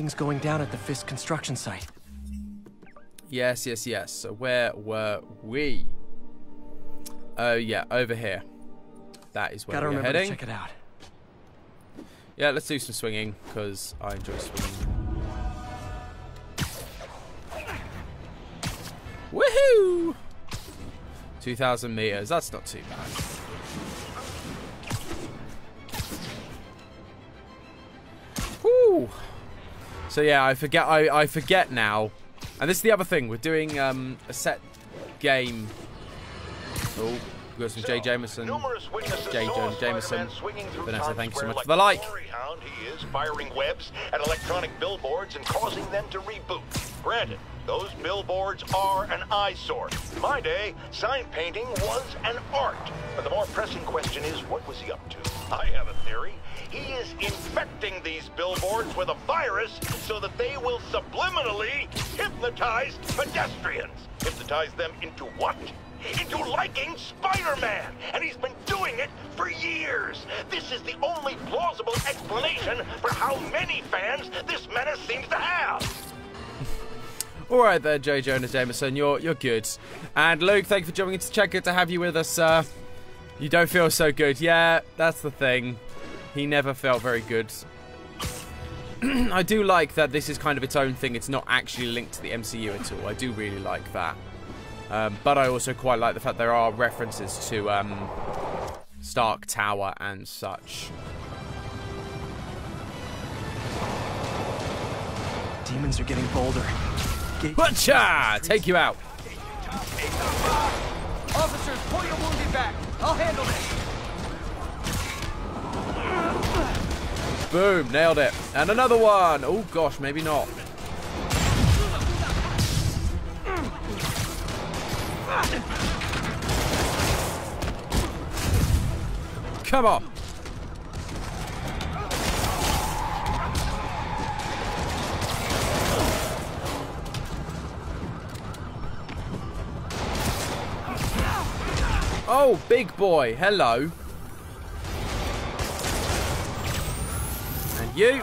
Things going down at the Fisk construction site. Yes, yes, yes. So where were we? Oh, yeah, over here. That is where we're heading. To check it out. Yeah, let's do some swinging, because I enjoy swinging. Woohoo! 2,000 meters. That's not too bad. Woo! So yeah, I forget now. And this is the other thing. We're doing a set game. Oh, we've got some Jay Jameson. J. Jonah Jameson. Vanessa, thank you so much for the like. He is firing webs at electronic billboards and causing them to reboot. Granted, those billboards are an eyesore. In my day, sign painting was an art. But the more pressing question is, what was he up to? I have a theory. He is infecting these billboards with a virus so that they will subliminally hypnotize pedestrians. Hypnotize them into what? Into liking Spider-Man! And he's been doing it for years! This is the only plausible explanation for how many fans this menace seems to have! Alright there, J. Jonah Jameson, you're good. And Luke, thank you for jumping into the chat. Good to have you with us. You don't feel so good. Yeah, that's the thing. He never felt very good. I do like that this is kind of its own thing. It's not actually linked to the MCU at all. I do really like that. But I also quite like the fact there are references to Stark Tower and such. Demons are getting bolder. Whatcha! Take you out. Officers, pull your wounded back. I'll handle this. Boom, nailed it. And another one. Oh gosh, maybe not. Come on. Oh, big boy. Hello. And you.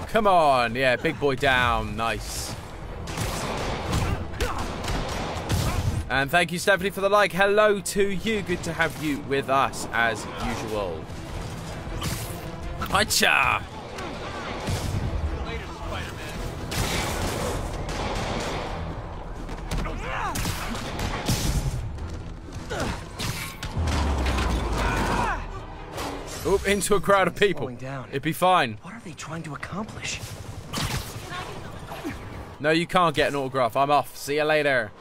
Come on. Yeah, big boy down. Nice. And thank you, Stephanie, for the like. Hello to you. Good to have you with us, as usual. Hacha! Oop, into a crowd of people. It'd be fine. What are they trying to accomplish? No, you can't get an autograph. I'm off. See you later.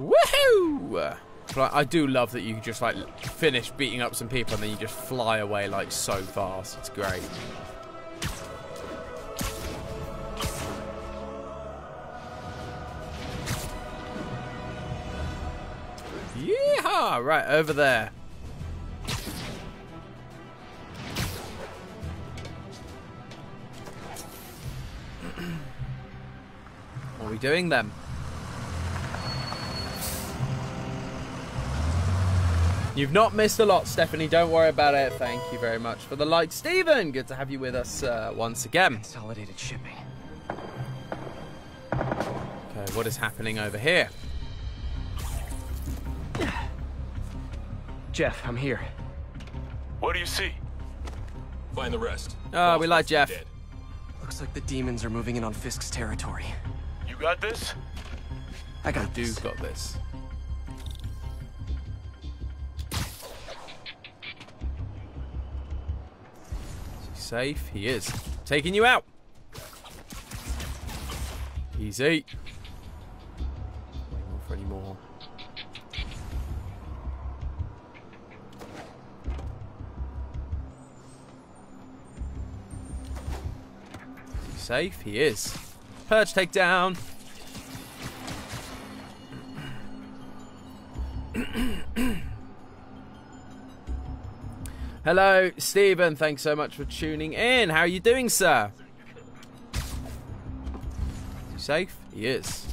Woohoo! But I do love that you just like finish beating up some people and then you just fly away like so fast. It's great. Yeehaw! Right, over there. What are we doing then? You've not missed a lot, Stephanie. Don't worry about it. Thank you very much for the like. Stephen, good to have you with us once again. Consolidated shipping. Okay, what is happening over here? Jeff, I'm here. What do you see? Find the rest. Oh, we like Jeff. Dead. Looks like the demons are moving in on Fisk's territory. You got this? I got You this. got this. Safe. He is. Taking you out. Easy. Waiting for any more. Safe. He is. Purge takedown. Hello, Stephen. Thanks so much for tuning in. How are you doing, sir? Is he safe? He is.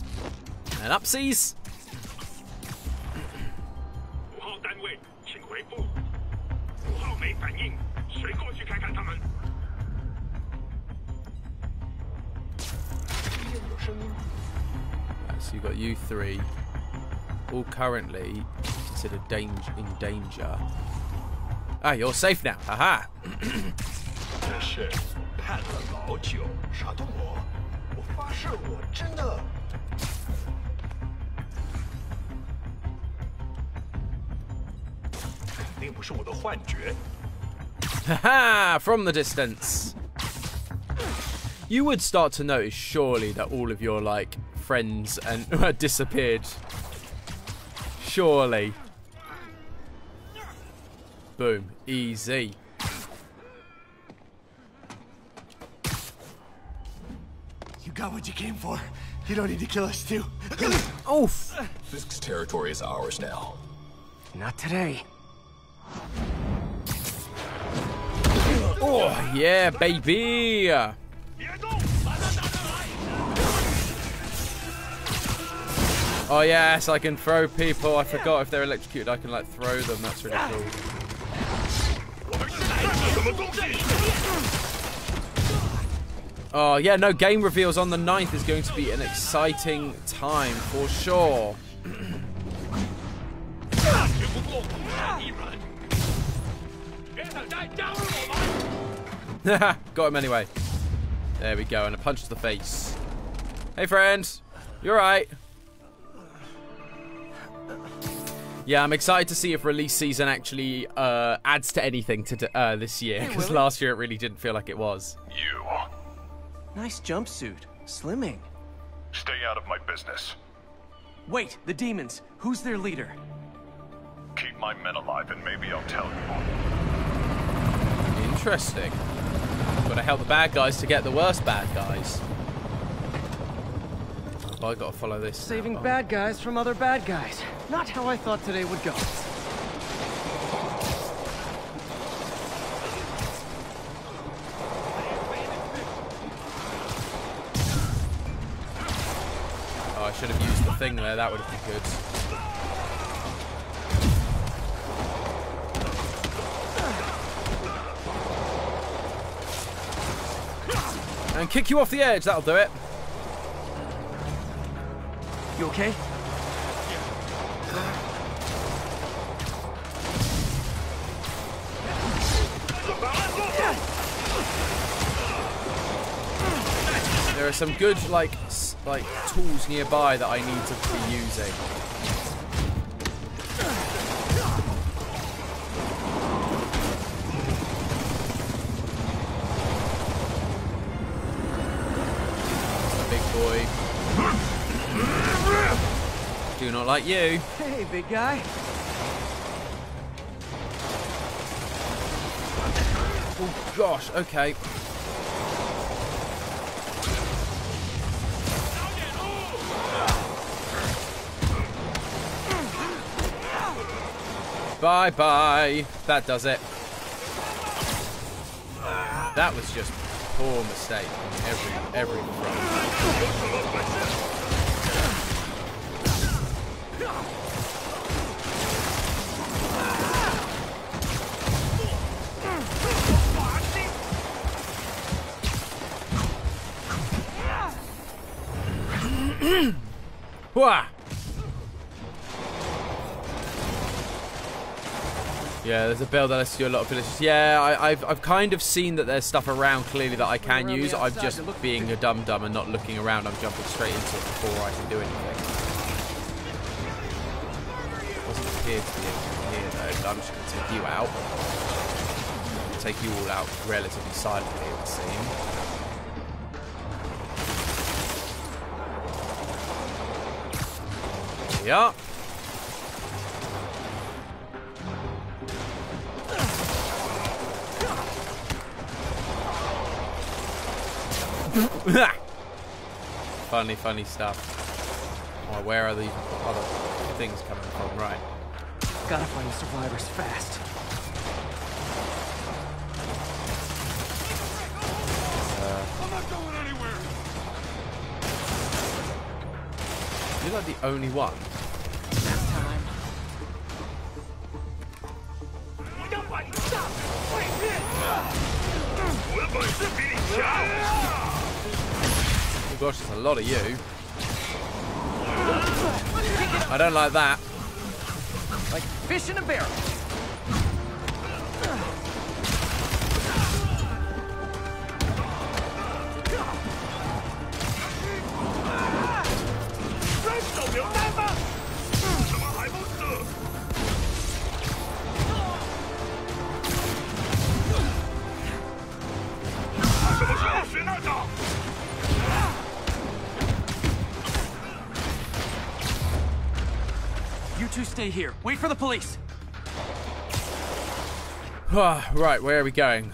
And upsies. 5号单位，请回复。5号没反应，谁过去看看他们？ So you've got you three, all currently considered in danger. Ah, you're safe now. Haha. 真是盼了老久，傻动我！我发誓，我真的。肯定不是我的幻觉。 Haha! From the distance. You would start to notice, surely, that all of your, like, friends and disappeared. Surely. Boom. Easy. You got what you came for. You don't need to kill us too. Oof. Fisk's territory is ours now. Not today. Oh, yeah, baby. Oh yes, I can throw people. I forgot if they're electrocuted, I can like throw them. That's really cool. Oh yeah, no, game reveals on the 9th is going to be an exciting time for sure. Got him anyway. There we go, and a punch to the face. Hey friend, you alright? Yeah, I'm excited to see if release season actually adds to anything to this year, because last year it really didn't feel like it was. You. Nice jumpsuit. Slimming. Stay out of my business. Wait, the demons. Who's their leader? Keep my men alive and maybe I'll tell you. Interesting. Gotta help the bad guys to get the worst bad guys. Oh, I gotta follow this. Saving bad guys from other bad guys. Not how I thought today would go. Oh, I should have used the thing there. That would have been good. And kick you off the edge. That'll do it. You okay? There are some good like tools nearby that I need to be using. Big boy. Do not like you. Hey, big guy. Oh gosh, okay. Bye-bye. That does it. That was just poor mistake on every front. Wah! Yeah, there's a bell that lets you do a lot of villages. Yeah, I've kind of seen that there's stuff around clearly that I can use. I'm just being a dum-dum and not looking around. I'm jumping straight into it before I can do anything. Wasn't appeared to be here though, so I'm just going to take you out. Take you all out relatively silently, it would seem. Yeah. Funny stuff. Oh, where are these other things coming from? Right. Gotta find the survivors fast. You're like the only one. That's time. Oh gosh, there's a lot of you. I don't like that. Like fish in a barrel. You two stay here. Wait for the police. Right, where are we going?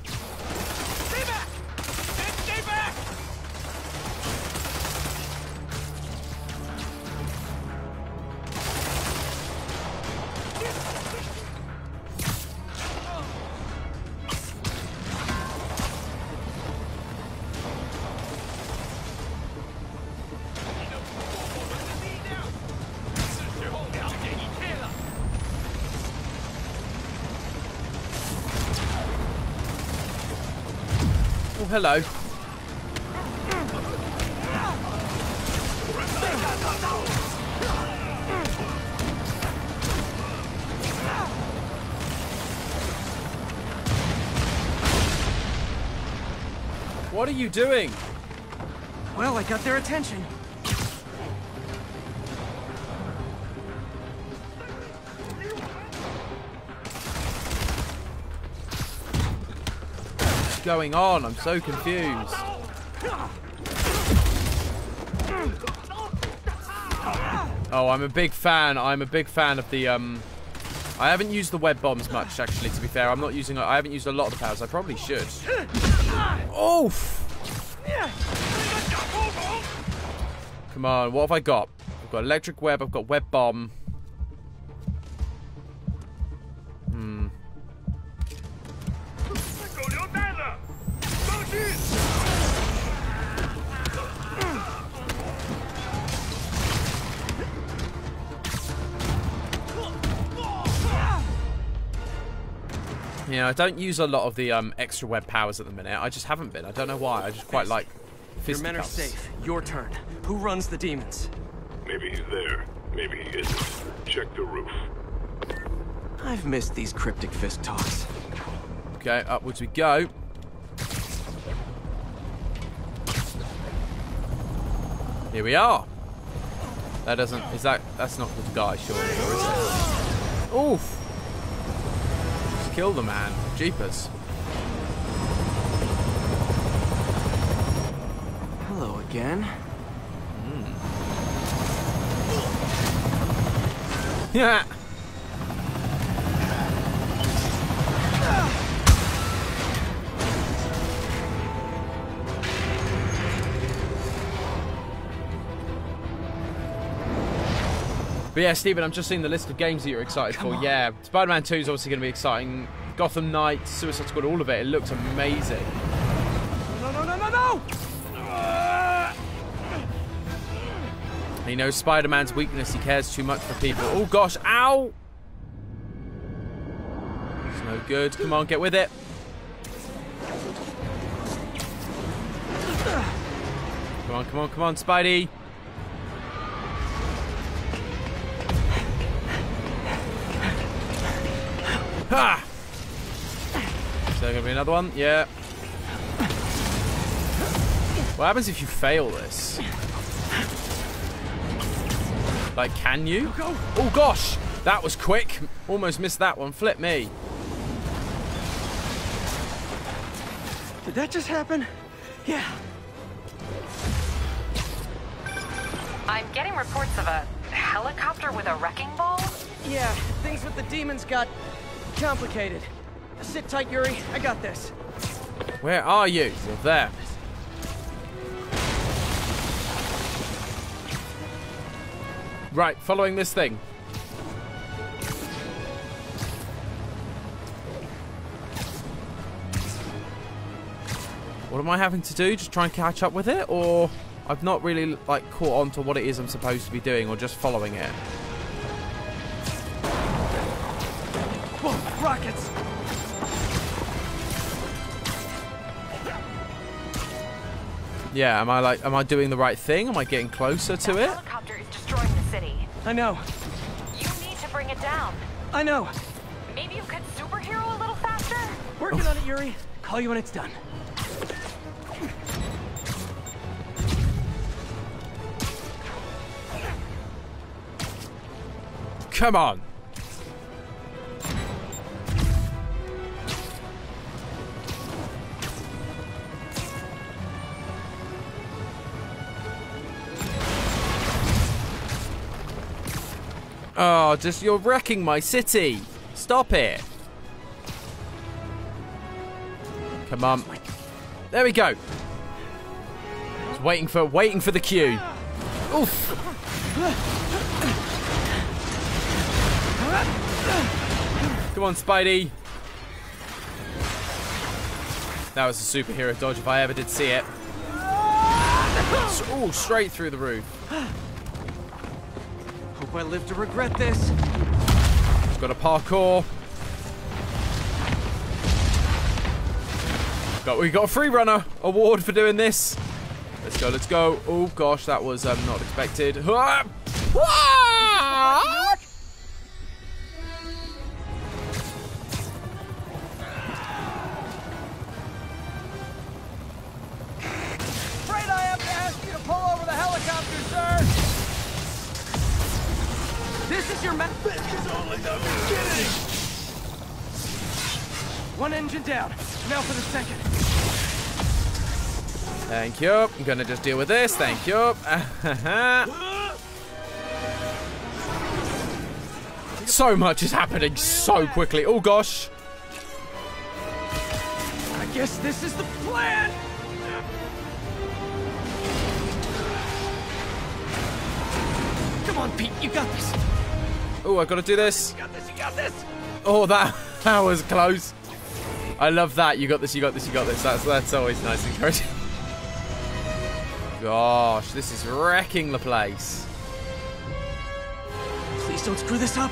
Stay back! Stay back! Oh, hello. What are you doing? Well, I got their attention. What's going on? I'm so confused. Oh, I'm a big fan. I'm a big fan of the I haven't used the web bombs much, actually, to be fair. I haven't used a lot of the powers. I probably should. Oof! Come on, what have I got? I've got electric web, I've got web bomb. Yeah, I don't use a lot of the extra web powers at the minute. I just haven't been. I don't know why. I just quite like Your men are fisticuffs. safe. Your turn. Who runs the demons? Maybe he's there. Maybe he isn't. Check the roof. I've missed these cryptic fist talks. Okay, upwards we go. Here we are. That doesn't... That's not the guy, sure, is it? Oof. Just kill the man. Jeepers. Hello again. Yeah. But yeah, Stephen, I'm just seeing the list of games that you're excited for. Yeah, Spider-Man 2 is obviously going to be exciting. Gotham Knights, Suicide Squad, all of it. It looks amazing. No, no, no, no, no! He knows Spider-Man's weakness. He cares too much for people. Oh, gosh. Ow! It's no good. Come on, get with it. Come on, come on, come on, Spidey. Ha! Is there going to be another one? Yeah. What happens if you fail this? Like, can you? Oh, gosh! That was quick. Almost missed that one. Flip me. Did that just happen? Yeah. I'm getting reports of a helicopter with a wrecking ball. Yeah, things with the demons got complicated. Sit tight, Yuri. I got this. Where are you? You're there. Right, following this thing. What am I having to do? Just try and catch up with it? Or I've not really like caught on to what it is I'm supposed to be doing or just following it. Whoa, rockets! Yeah, am I doing the right thing? Am I getting closer to That it? helicopter is destroying the city. I know. You need to bring it down. I know. Maybe you could superhero a little faster? Working on it, Yuri. Call you when it's done. Come on. Oh, just you're wrecking my city. Stop it. Come on. There we go. Just waiting for the cue. Oof. Come on, Spidey. That was a superhero dodge if I ever did see it. Oh, straight through the roof. Hope I live to regret this. Got a parkour. We got a free runner award for doing this. Let's go, let's go. Oh gosh, that was not expected. Ah! Ah! Afraid I have to ask you to pull over the helicopter, sir. This is your map. This is only the beginning! One engine down. Now for the second. Thank you. I'm gonna just deal with this. Thank you. So much is happening so quickly. Oh gosh. I guess this is the plan. Come on, Pete. You got this. Oh, I gotta do this. You got this. You got this. Oh, that was close. I love that. You got this. You got this. You got this. That's always nice and encouraging. Gosh, this is wrecking the place. Please don't screw this up.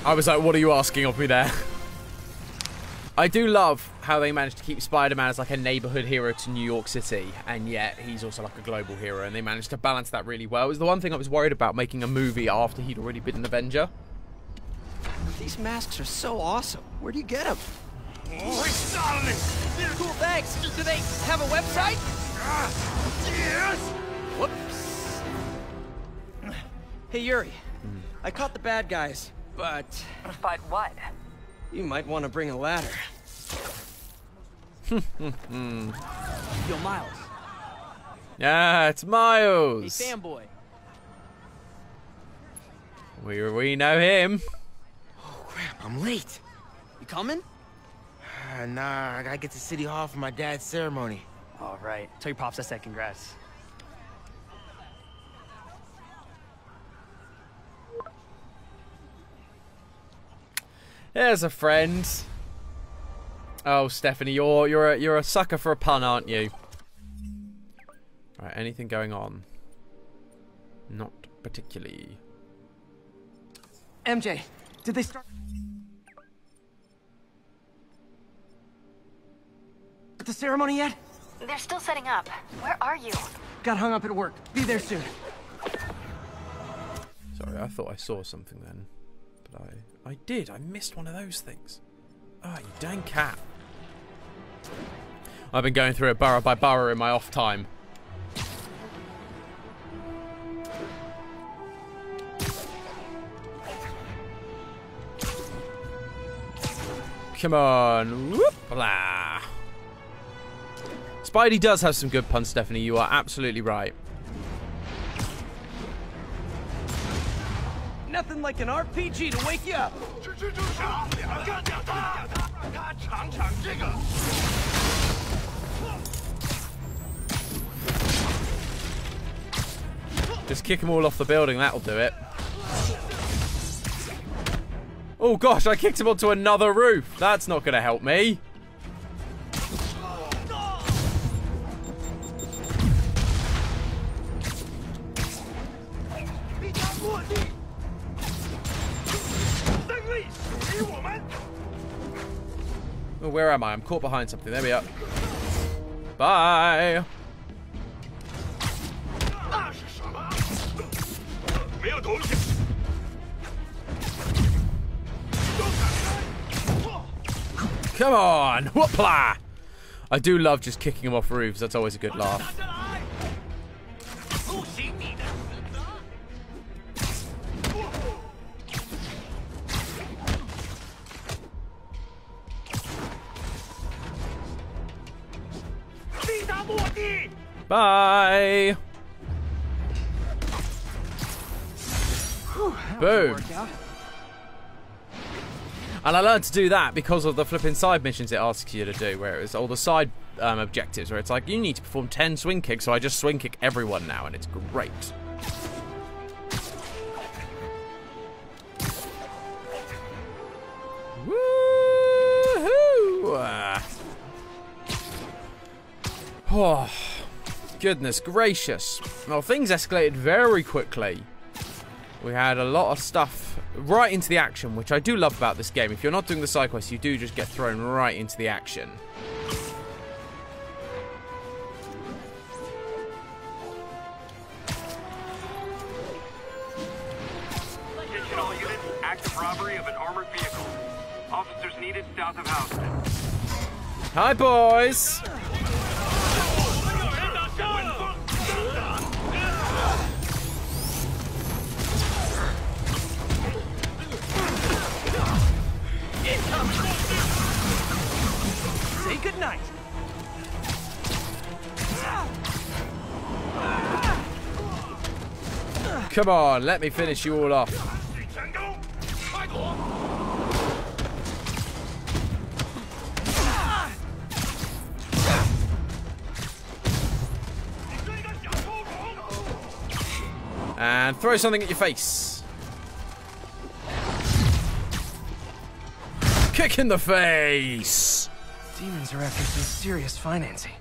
I was like, what are you asking of me there? I do love how they managed to keep Spider-Man as like a neighborhood hero to New York City, and yet he's also like a global hero, and they managed to balance that really well. It was the one thing I was worried about making a movie after he'd already been an Avenger. These masks are so awesome. Where do you get them? Cool, thanks. Do they have a website? Yes! Whoops. Hey, Yuri. I caught the bad guys, but But what? you might want to bring a ladder. Yo, Miles. Yeah, it's Miles. Hey, fanboy. We know him. Oh, crap, I'm late. You coming? Nah, I gotta get to City Hall for my dad's ceremony. All right. Tell your pops I said congrats. There's a friend. Oh, Stephanie, you're a sucker for a pun, aren't you? Right, anything going on? Not particularly. MJ, did they start the ceremony yet? They're still setting up. Where are you? Got hung up at work. Be there soon. Sorry, I thought I saw something then. But I did. I missed one of those things. Oh, you dang cat. I've been going through it borough by borough in my off time. Come on. Whoop, blah. Spidey does have some good puns, Stephanie. You are absolutely right. Nothing like an RPG to wake you up. Just kick them all off the building, that'll do it. Oh gosh, I kicked him onto another roof. That's not going to help me. where am I? I'm caught behind something. There we are. Bye. Come on! Whoopla! I do love just kicking him off roofs. That's always a good laugh. Bye! Boom! And I learned to do that because of the flipping side missions it asks you to do, where it's all the side objectives, where it's like, you need to perform 10 swing kicks, so I just swing kick everyone now, and it's great. Woohoo! Oh, goodness gracious. Well, things escalated very quickly. We had a lot of stuff right into the action, which I do love about this game. If you're not doing the side quests, you do just get thrown right into the action. Attention all units, active robbery of an armored vehicle. Officers needed south of Houston. Hi, boys. Say goodnight. Come on, let me finish you all off. And throw something at your face. Kick in the face. Demons are after some serious financing.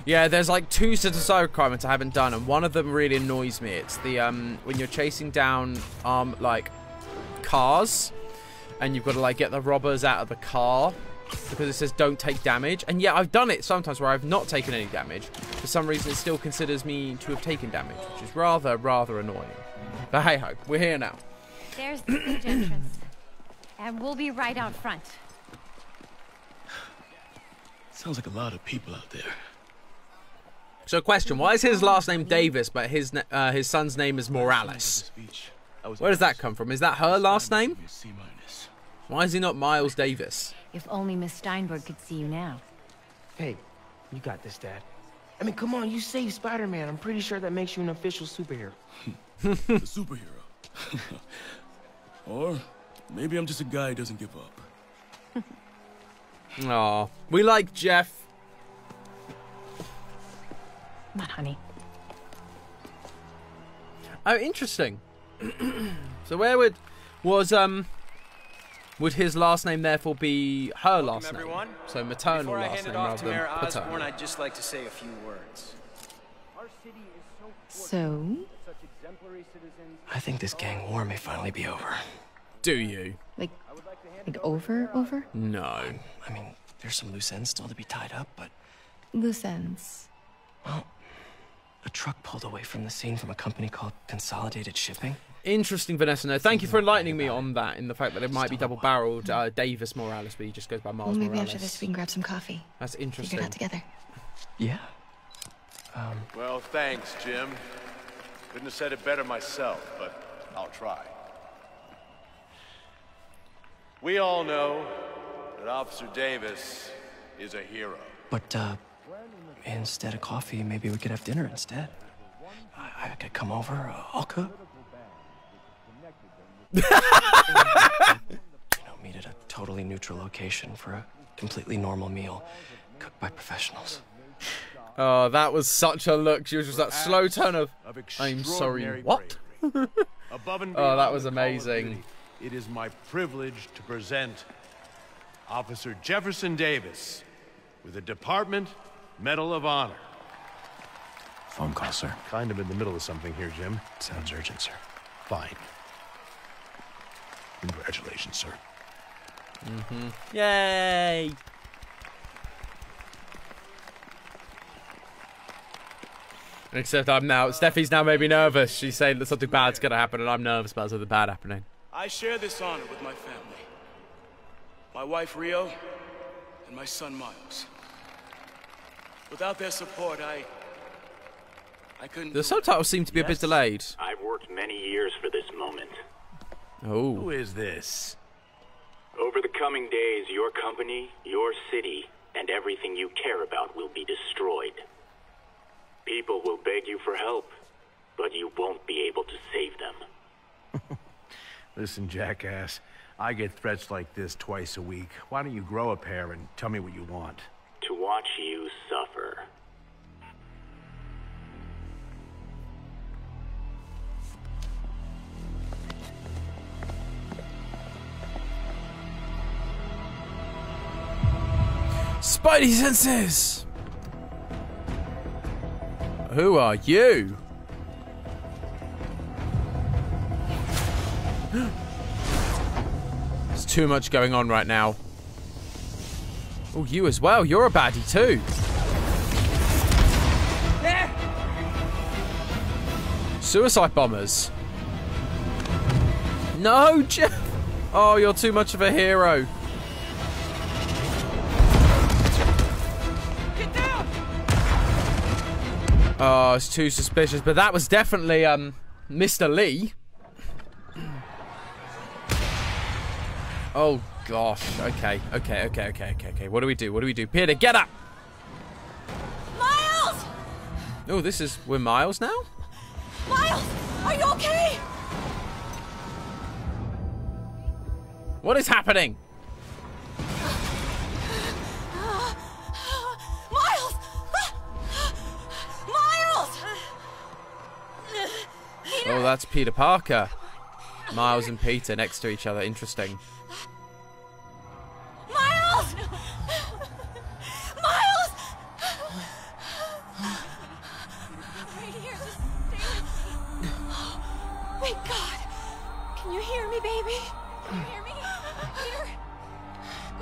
Yeah, there's like 2 sets of side requirements I haven't done, and one of them really annoys me. It's the when you're chasing down like cars, and you've got to like get the robbers out of the car because it says don't take damage. And yeah, I've done it sometimes where I've not taken any damage. For some reason, it still considers me to have taken damage, which is rather annoying. But hey ho, we're here now. There's the stage entrance, and we'll be right out front. Sounds like a lot of people out there. So, question: why is his last name Davis, but his son's name is Morales? Where does that come from? Is that her last name? Why is he not Miles Davis? If only Miss Steinberg could see you now. Hey, you got this, Dad. I mean, come on, you saved Spider-Man. I'm pretty sure that makes you an official superhero. A superhero. Or maybe I'm just a guy who doesn't give up. Aw, we like Jeff. Come on, honey. Oh, interesting. So where would his last name therefore be her last name? Everyone. So maternal Before I last hand it name off rather to than Mayor paternal. Osborn, I'd just like to say a few words. So? I think this gang war may finally be over. Do you? Like over? No. I mean, there's some loose ends still to be tied up, but... Loose ends. Well, a truck pulled away from the scene from a company called Consolidated Shipping. Interesting, Vanessa. No, thank you for enlightening me on that, in the fact that it might be double-barreled Davis Morales, but he just goes by Miles Well, maybe Morales. after this we can grab some coffee. That's interesting. Figure it out together. Yeah. Well, thanks, Jim. Couldn't have said it better myself, but I'll try. We all know that Officer Davis is a hero. But, instead of coffee, maybe we could have dinner instead. I could come over, I'll cook. Meet at a totally neutral location for a completely normal meal, cooked by professionals. Oh, that was such a look. She was just that slow turn of, I'm sorry, what? Above and Oh, that beyond was the call of amazing. duty, it is my privilege to present Officer Jefferson Davis with the Department Medal of Honor. Phone call, sir. Kind of in the middle of something here, Jim. Sounds urgent, sir. Fine. Congratulations, sir. Yay! Except Steffi's now made me nervous. She's saying that something bad's gonna happen, and I'm nervous about something bad happening. I share this honor with my family. My wife, Rio, and my son, Miles. Without their support, I couldn't... The subtitles seem to be a bit delayed. I've worked many years for this moment. Oh. Who is this? Over the coming days, your company, your city, and everything you care about will be destroyed. People will beg you for help, but you won't be able to save them. Listen, jackass. I get threats like this twice a week. Why don't you grow a pair and tell me what you want? To watch you suffer. Spidey senses! Who are you? There's too much going on right now. Oh, you as well. You're a baddie too. Suicide bombers. No, Jeff. Oh, you're too much of a hero. Oh, it's too suspicious. But that was definitely Mr. Lee. Oh gosh. Okay. What do we do? Peter, get up! Miles! Oh, we're Miles now? Miles! Are you okay? What is happening? Miles! Miles! Oh, that's Peter Parker. Miles and Peter next to each other. Interesting. Miles! Miles! Right here, just stay with me. Thank God. Can you hear me, baby? Can you hear me?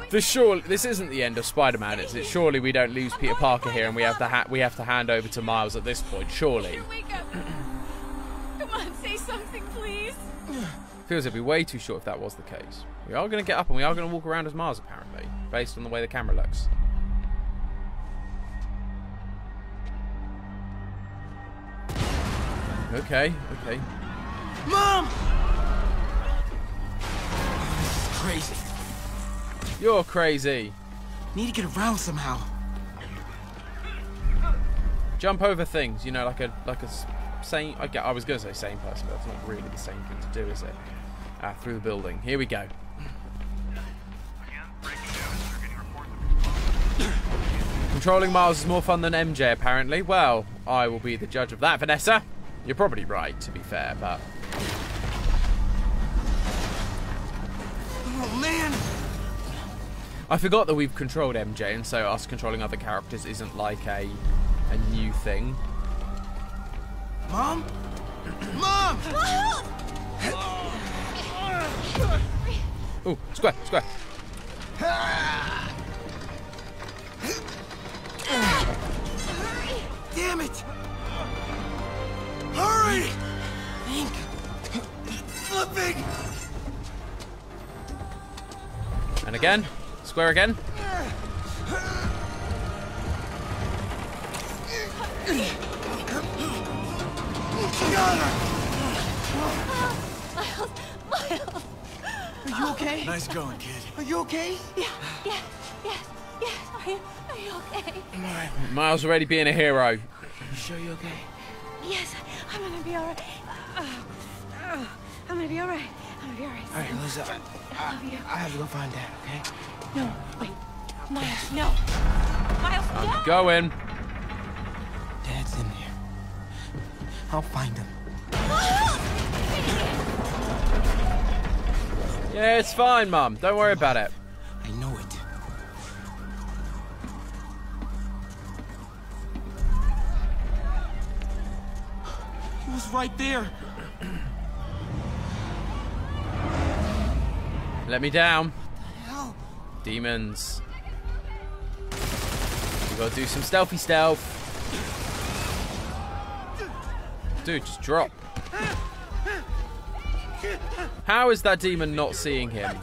Peter? This isn't the end of Spider-Man, is it? Surely we don't lose Peter Parker here, and we have to hand over to Miles at this point. Surely. Wake up. Come on, say something, please. Feels it'd be way too short if that was the case. We are going to get up and we are going to walk around as Miles, apparently, based on the way the camera looks. Okay. Mom! This is crazy. You're crazy. Need to get around somehow. Jump over things, you know, like a sane. I was going to say sane person, but it's not really the same thing to do, is it? Through the building. Here we go. Controlling Miles is more fun than MJ, apparently. Well, I will be the judge of that, Vanessa. You're probably right, to be fair, but... Oh, man! I forgot that we've controlled MJ, and so us controlling other characters isn't like a new thing. Mom? Mom! Ooh, square. Damn it! Hurry! Think. Flipping! And again. Square again. Miles! Are you okay? Nice going, kid. Are you okay? Yes. Are you okay? Miles already being a hero. You sure you're okay? Yes, I'm gonna be alright. I'm gonna be alright. All right, Liza. I love you. I have to go find Dad, okay? No, wait. Miles, no. Miles, no! I'm going. Dad's in there. I'll find him. Yeah, it's fine, Mum. Don't worry about it. I know it. He was right there. Let me down. Hell. Demons. We gotta do some stealthy stealth. Dude, just drop. How is that demon not seeing him?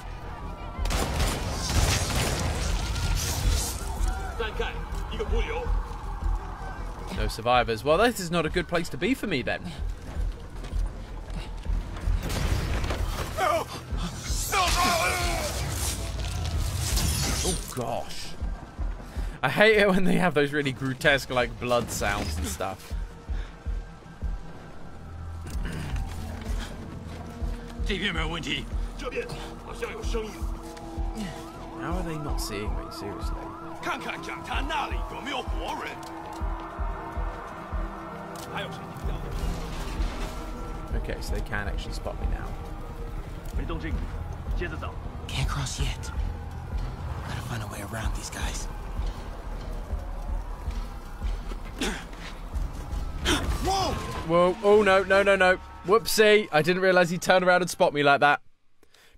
No survivors. Well, this is not a good place to be for me then. Oh gosh. I hate it when they have those really grotesque like blood sounds and stuff. How are they not seeing me? Seriously. Okay, so they can actually spot me now. Can't cross yet. Gotta find a way around these guys. Whoa! Whoa! Oh no! No! No! No! Whoopsie! I didn't realize he'd turn around and spot me like that.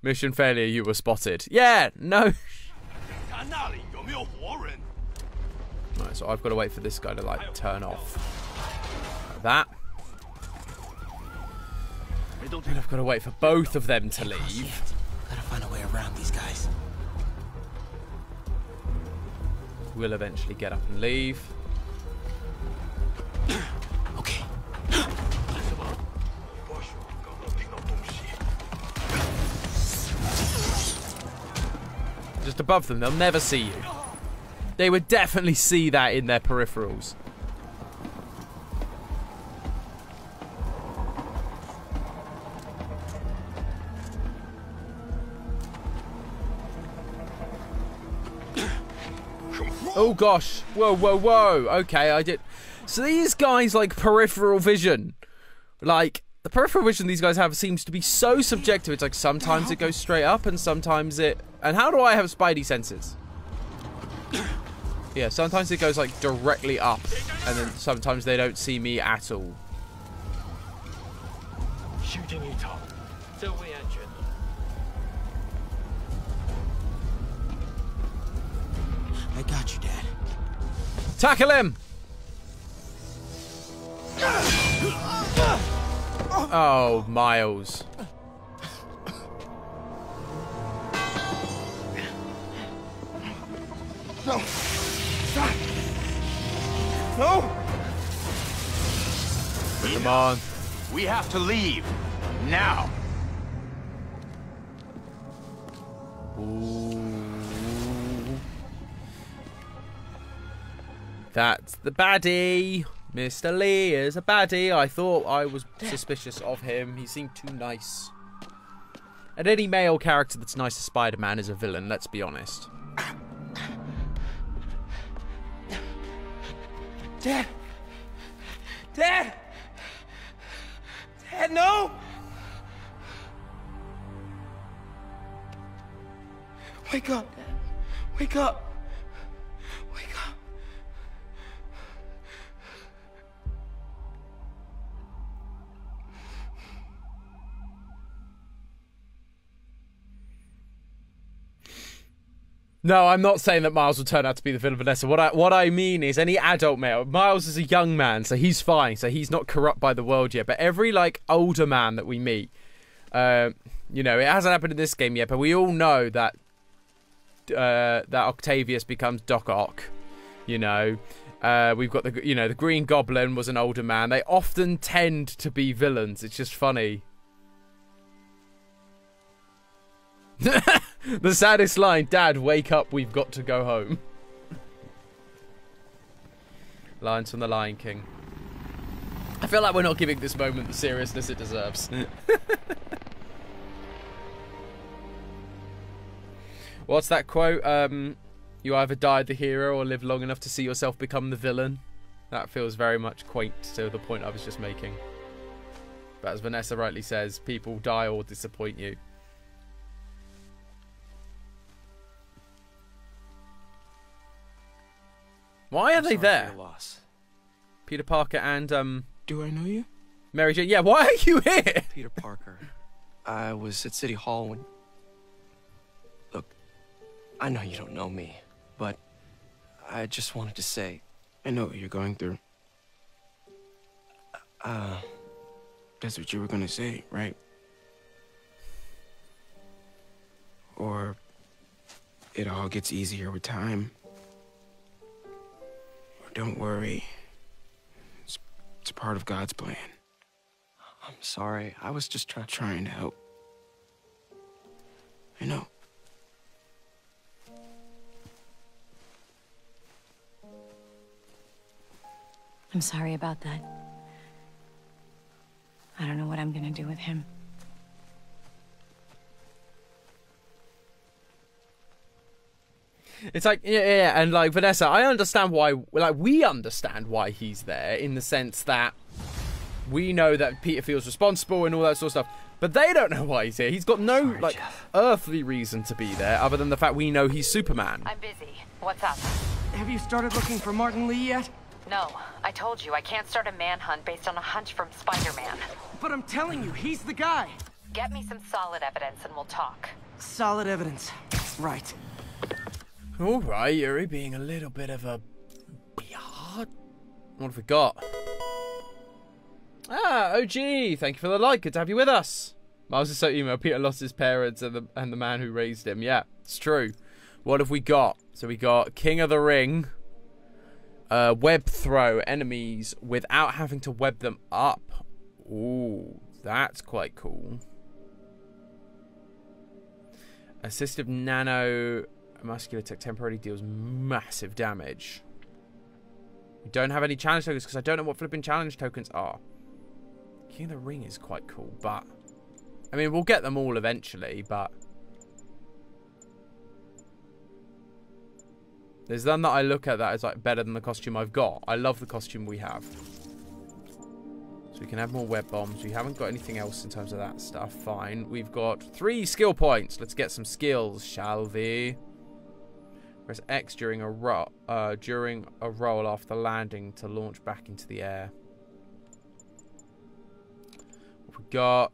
Mission failure. You were spotted. Yeah. No. Right, so I've got to wait for this guy to like turn off. Like that. And I've got to wait for both of them to leave. Gotta find a way around these guys. We'll eventually get up and leave. Okay. Just above them, they'll never see you. They would definitely see that in their peripherals. Oh gosh. Whoa, whoa, whoa. Okay, I did. So these guys like peripheral vision. Like, the peripheral vision these guys have seems to be so subjective. It's like sometimes it goes straight up and sometimes it... And how do I have spidey senses? Yeah, sometimes it goes like directly up and then sometimes they don't see me at all. I got you, Dad. Tackle him! Oh, Miles. No. Stop. No. Come on. We have to leave. Now. Ooh. That's the baddie. Mr. Lee is a baddie. I thought I was suspicious of him. He seemed too nice. And any male character that's nice to Spider-Man is a villain, let's be honest. Dad! Dad! Dad, no! Wake up, Dad. Wake up. Wake up. No, I'm not saying that Miles will turn out to be the villain, Vanessa. What I mean is any adult male. Miles is a young man, so he's fine. So he's not corrupt by the world yet. But every, like, older man that we meet, you know, it hasn't happened in this game yet, but we all know that that Octavius becomes Doc Ock. You know, we've got the Green Goblin was an older man. They often tend to be villains. It's just funny. The saddest line, Dad, wake up, we've got to go home. Lines from The Lion King. I feel like we're not giving this moment the seriousness it deserves. What's that quote? You either die the hero or live long enough to see yourself become the villain. That feels very much quaint to the point I was just making. But as Vanessa rightly says, people die or disappoint you. Why are they there? Peter Parker and, Do I know you? Mary Jane. Yeah, why are you here? Peter Parker. I was at City Hall when... Look, I know you don't know me, but I just wanted to say... I know what you're going through. That's what you were gonna say, right? Or it all gets easier with time. Or don't worry. It's a part of God's plan. I'm sorry. I was just trying to help. I know. I'm sorry about that. I don't know what I'm gonna do with him. It's like, yeah, and like, Vanessa, I understand why, like, we understand why he's there, in the sense that we know that Peter feels responsible and all that sort of stuff, but they don't know why he's here. He's got no, like, earthly reason to be there, other than the fact we know he's Superman. I'm busy. What's up? Have you started looking for Martin Lee yet? No, I told you, I can't start a manhunt based on a hunch from Spider-Man. But I'm telling you, he's the guy. Get me some solid evidence and we'll talk. Solid evidence. Right. Alright, Yuri, being a little bit of a biatch. What have we got? Ah, OG, thank you for the like. Good to have you with us. Miles is so emo. Peter lost his parents and the man who raised him. Yeah, it's true. What have we got? So we got King of the Ring. Web throw enemies without having to web them up. Ooh, that's quite cool. Assistive nano muscular tech temporarily deals massive damage. We don't have any challenge tokens because I don't know what flipping challenge tokens are. King of the Ring is quite cool, but I mean, we'll get them all eventually, but there's none that I look at that is like better than the costume I've got. I love the costume we have. So we can have more web bombs. We haven't got anything else in terms of that stuff. Fine. We've got 3 skill points. Let's get some skills, shall we? Press X during a roll after landing to launch back into the air. What we got?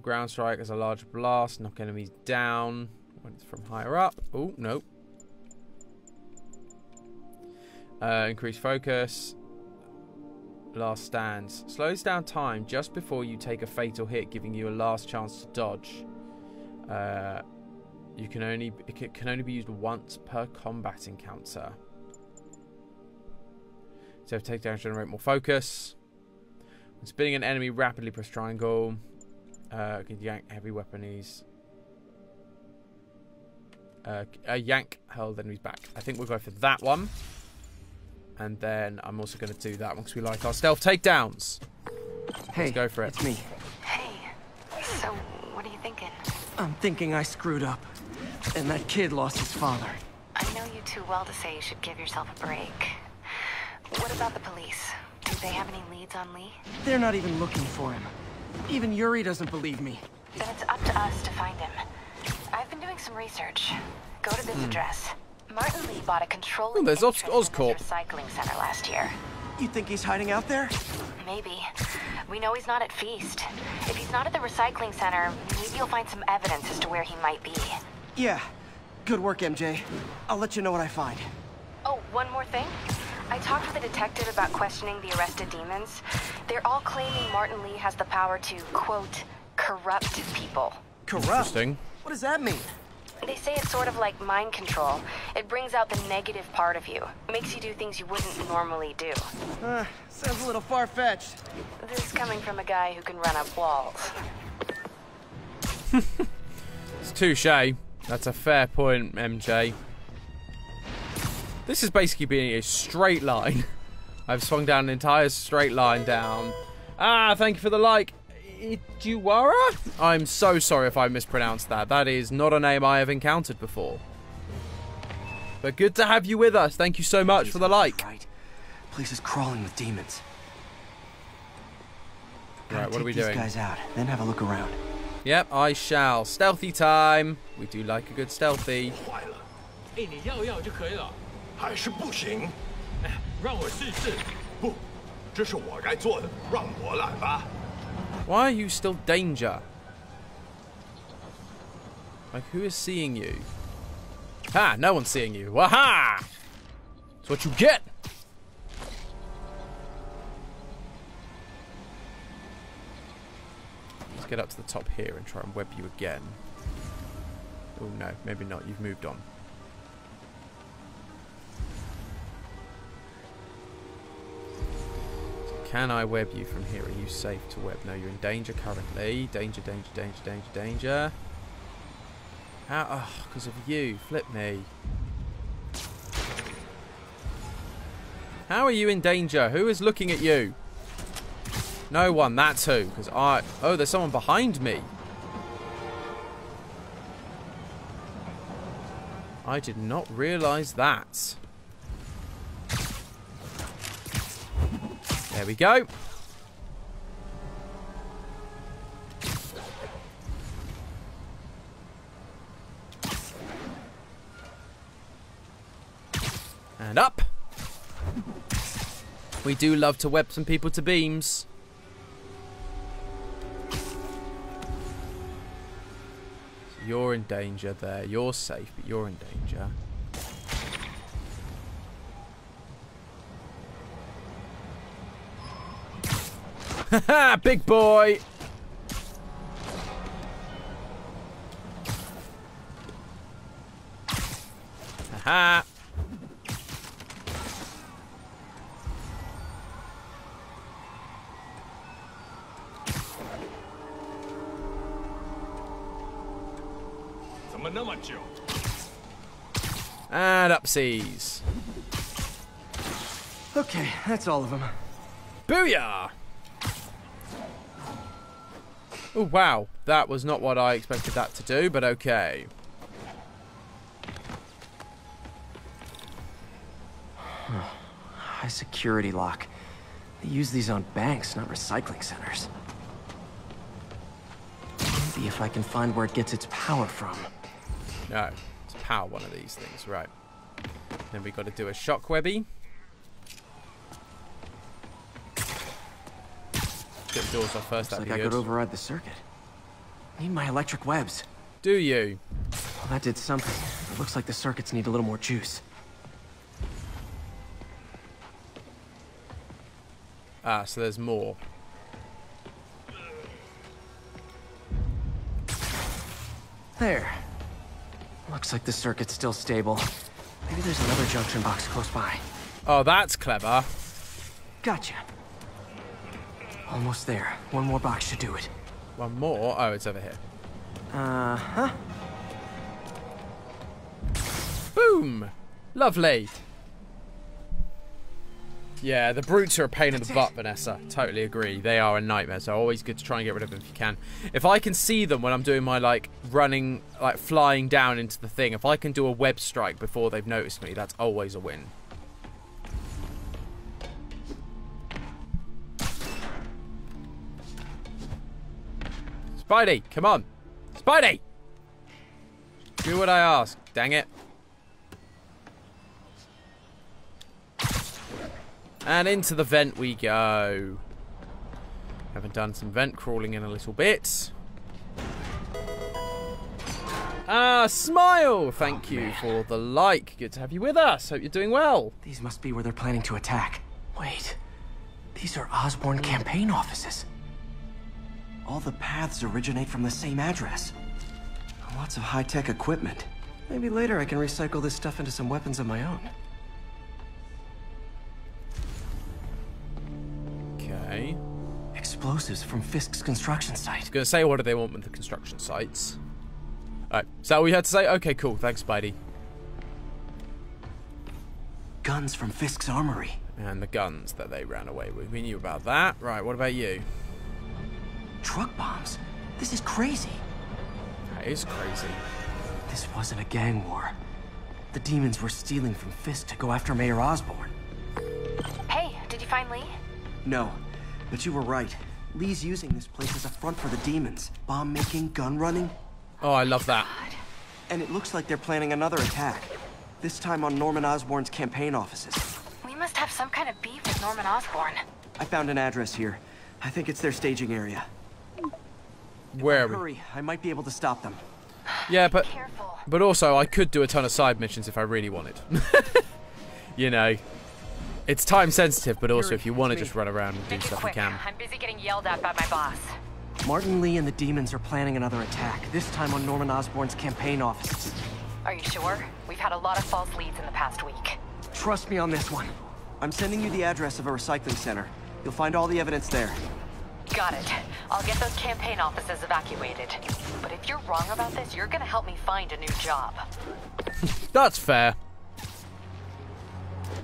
Ground strike as a large blast. Knock enemies down when it's from higher up. Oh, nope. Increase focus. Last stands. Slows down time just before you take a fatal hit, giving you a last chance to dodge. It can only be used once per combat encounter. So takedowns generate more focus. When spinning an enemy, rapidly press triangle. Can yank heavy weaponies. Yank held enemies back. I think we'll go for that one. And then I'm also going to do that one because we like our stealth takedowns. Hey, let's go for it. It's me. Hey, so what are you thinking? I'm thinking I screwed up. And that kid lost his father. I know you too well to say you should give yourself a break. What about the police? Do they have any leads on Lee? They're not even looking for him. Even Yuri doesn't believe me. Then it's up to us to find him. I've been doing some research. Go to this address. Martin Lee bought a controlling there's interest in Oscorp. this recycling center last year. You think he's hiding out there? Maybe. We know he's not at Feast. If he's not at the recycling center, maybe you'll find some evidence as to where he might be. Yeah. Good work, MJ. I'll let you know what I find. Oh, one more thing. I talked with a detective about questioning the arrested demons. They're all claiming Martin Lee has the power to, quote, corrupt people. Corrupt? Interesting. What does that mean? They say it's sort of like mind control. It brings out the negative part of you. Makes you do things you wouldn't normally do. Sounds a little far-fetched. This is coming from a guy who can run up walls. It's touche. That's a fair point, MJ. This is basically being a straight line. I've swung down an entire straight line down. Ah, thank you for the like. Ijuwara? I'm so sorry if I mispronounced that. That is not a name I have encountered before. But good to have you with us. Thank you so much for the like. Right. Place is crawling with demons. Right, what are we doing? Take these guys out, then have a look around. Yep, I shall. Stealthy time. We do like a good stealthy. 哎，你要就可以了。还是不行。让我试试。不，这是我该做的，让我来吧。 Why are you still danger? Like, who is seeing you? Ha! No one's seeing you. Waha! That's what you get. Let's get up to the top here and try and web you again. Oh no, maybe not. You've moved on. So can I web you from here? Are you safe to web? No, you're in danger currently. Danger, danger, danger, danger, danger. How? Oh, because of you. Flip me. How are you in danger? Who is looking at you? No one. That's who. Because I... Oh, there's someone behind me. I did not realise that. There we go. And up. We do love to web some people to beams. So you're in danger there. You're safe, but you're in danger. Haha, big boy. Haha. And upsies. Okay, that's all of them. Booyah! Oh, wow. That was not what I expected that to do, but okay. High security lock. They use these on banks, not recycling centers. Maybe if I can find where it gets its power from. No, it's power one of these things, right. Then we got to do a shock webby. Get the doors off first, that'd be good. Looks like I could override the circuit. Need my electric webs. Do you? Well, that did something. It looks like the circuits need a little more juice. Ah, so there's more. There. Looks like the circuit's still stable. Maybe there's another junction box close by. Oh, that's clever. Gotcha. Almost there. One more box should do it. One more? Oh, it's over here. Uh-huh. Boom! Lovely. Yeah, the brutes are a pain in the butt, Vanessa. Totally agree. They are a nightmare, so always good to try and get rid of them if you can. If I can see them when I'm doing my, like, running, like, flying down into the thing, if I can do a web strike before they've noticed me, that's always a win. Spidey, come on. Spidey! Do what I ask. Dang it. And into the vent we go. Haven't done some vent crawling in a little bit. Ah, Smile! Thank you for the like. Good to have you with us. Hope you're doing well. These must be where they're planning to attack. Wait. These are Osborn campaign offices. All the paths originate from the same address. Lots of high-tech equipment. Maybe later I can recycle this stuff into some weapons of my own. Okay. Explosives from Fisk's construction site. I was going to say, what do they want with the construction sites? Alright, is that all you had to say? Okay, cool. Thanks, Spidey. Guns from Fisk's armory. And the guns that they ran away with. We knew about that. Right, what about you? Truck bombs? This is crazy. That is crazy. This wasn't a gang war. The demons were stealing from Fisk to go after Mayor Osborn. Hey, did you find Lee? No, but you were right. Lee's using this place as a front for the demons. Bomb making, gun running. Oh, I love that. And it looks like they're planning another attack. This time on Norman Osborn's campaign offices. We must have some kind of beef with Norman Osborn. I found an address here. I think it's their staging area. Where are we? Hurry, I might be able to stop them. Yeah, but Careful. But also, I could do a ton of side missions if I really wanted. You know, it's time sensitive, but also if you want to just run around and do stuff, you can. I'm busy getting yelled at by my boss. Martin Lee and the demons are planning another attack, this time on Norman Osborn's campaign offices. Are you sure? We've had a lot of false leads in the past week. Trust me on this one. I'm sending you the address of a recycling center. You'll find all the evidence there. Got it. I'll get those campaign offices evacuated. But if you're wrong about this, you're gonna help me find a new job. That's fair.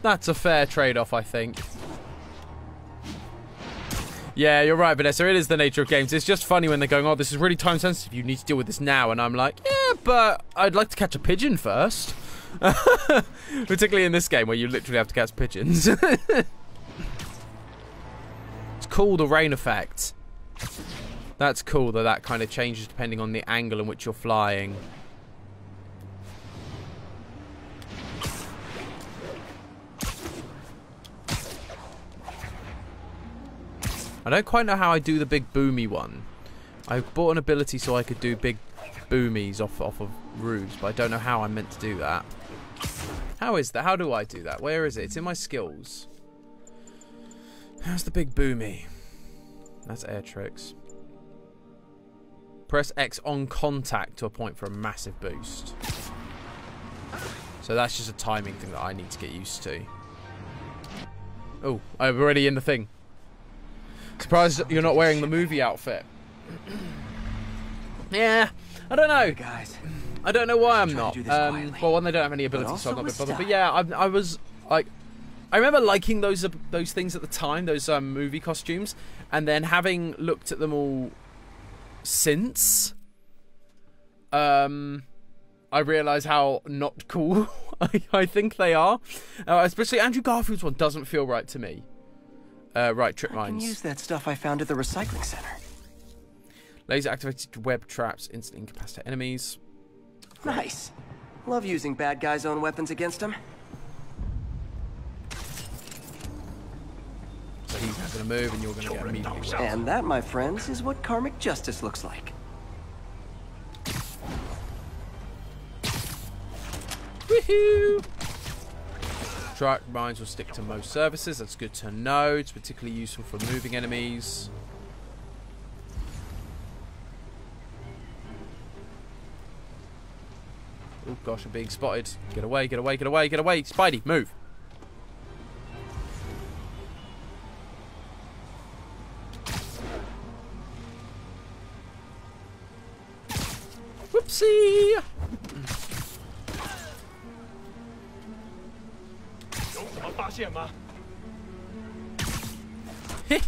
That's a fair trade-off, I think. Yeah, you're right, Vanessa. It is the nature of games. It's just funny when they're going, oh, this is really time sensitive. You need to deal with this now. And I'm like, yeah, but I'd like to catch a pigeon first. Particularly in this game where you literally have to catch pigeons. It's cool, the rain effect. That's cool that that kind of changes depending on the angle in which you're flying. I don't quite know how I do the big boomy one. I bought an ability so I could do big boomies off of roofs, but I don't know how I'm meant to do that. How is that? How do I do that? Where is it? It's in my skills. How's the big boomy? That's air tricks. Press X on contact to a point for a massive boost. So that's just a timing thing that I need to get used to. Oh, I'm already in the thing. Surprised you're not wearing the movie outfit. Yeah, I don't know. Guys, I don't know why I'm not. Well, one, they don't have any abilities, so I'm not going to bother. But yeah, I was like, I remember liking those things at the time, those movie costumes, and then having looked at them all since, I realise how not cool I think they are. Especially Andrew Garfield's one doesn't feel right to me. Right, trip mines. I can use that stuff I found at the recycling center. Laser activated web traps instantly incapacitate enemies. Nice. Love using bad guys' own weapons against them. So he's not going to move and you're going to get immediately. And that, my friends, is what karmic justice looks like. Woohoo! Trap mines will stick to most surfaces. That's good to know. It's particularly useful for moving enemies. Oh gosh, I'm being spotted. Get away, get away, get away, get away. Spidey, move. Whoopsie!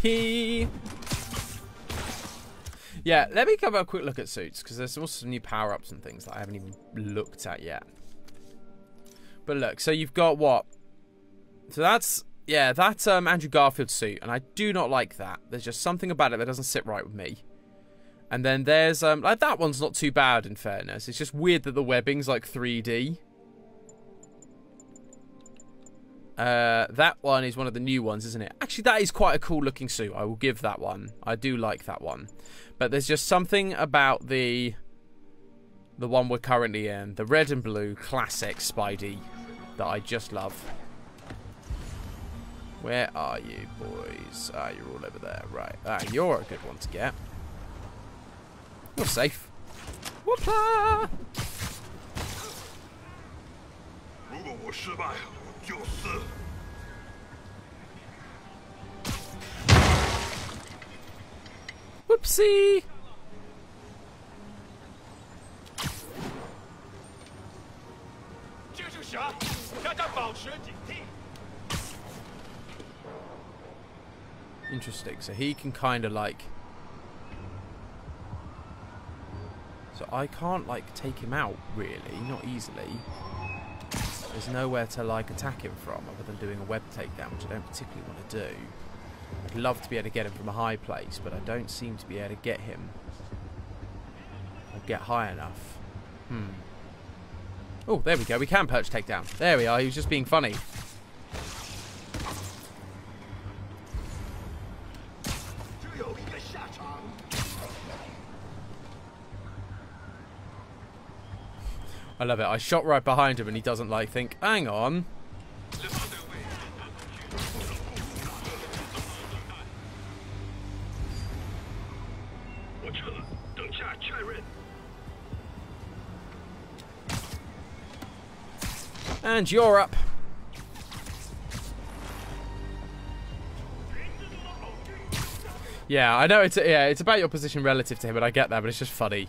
Hee. Yeah, let me have a quick look at suits, because there's also some new power-ups and things that I haven't even looked at yet. But look, so you've got what? So that's, yeah, that's Andrew Garfield's suit, and I do not like that. There's just something about it that doesn't sit right with me. And then there's, like, that one's not too bad, in fairness. It's just weird that the webbing's, like, 3D. That one is one of the new ones, isn't it? Actually, that is quite a cool looking suit. I will give that one. I do like that one. But there's just something about the one we're currently in, the red and blue classic Spidey, that I just love. Where are you, boys? Ah, you're all over there. Right. Ah, you're a good one to get. You're safe. Whoopah! Whoopsie! Interesting. So he can kind of like... So I can't like take him out really, not easily. There's nowhere to like attack him from other than doing a web takedown, which I don't particularly want to do. I'd love to be able to get him from a high place, but I don't seem to be able to get him. Or get high enough. Oh, there we go. We can perch takedown. There we are. He was just being funny. I love it. I shot right behind him and he doesn't like think, hang on. And you're up. Yeah, I know it's about your position relative to him, and I get that, but it's just funny.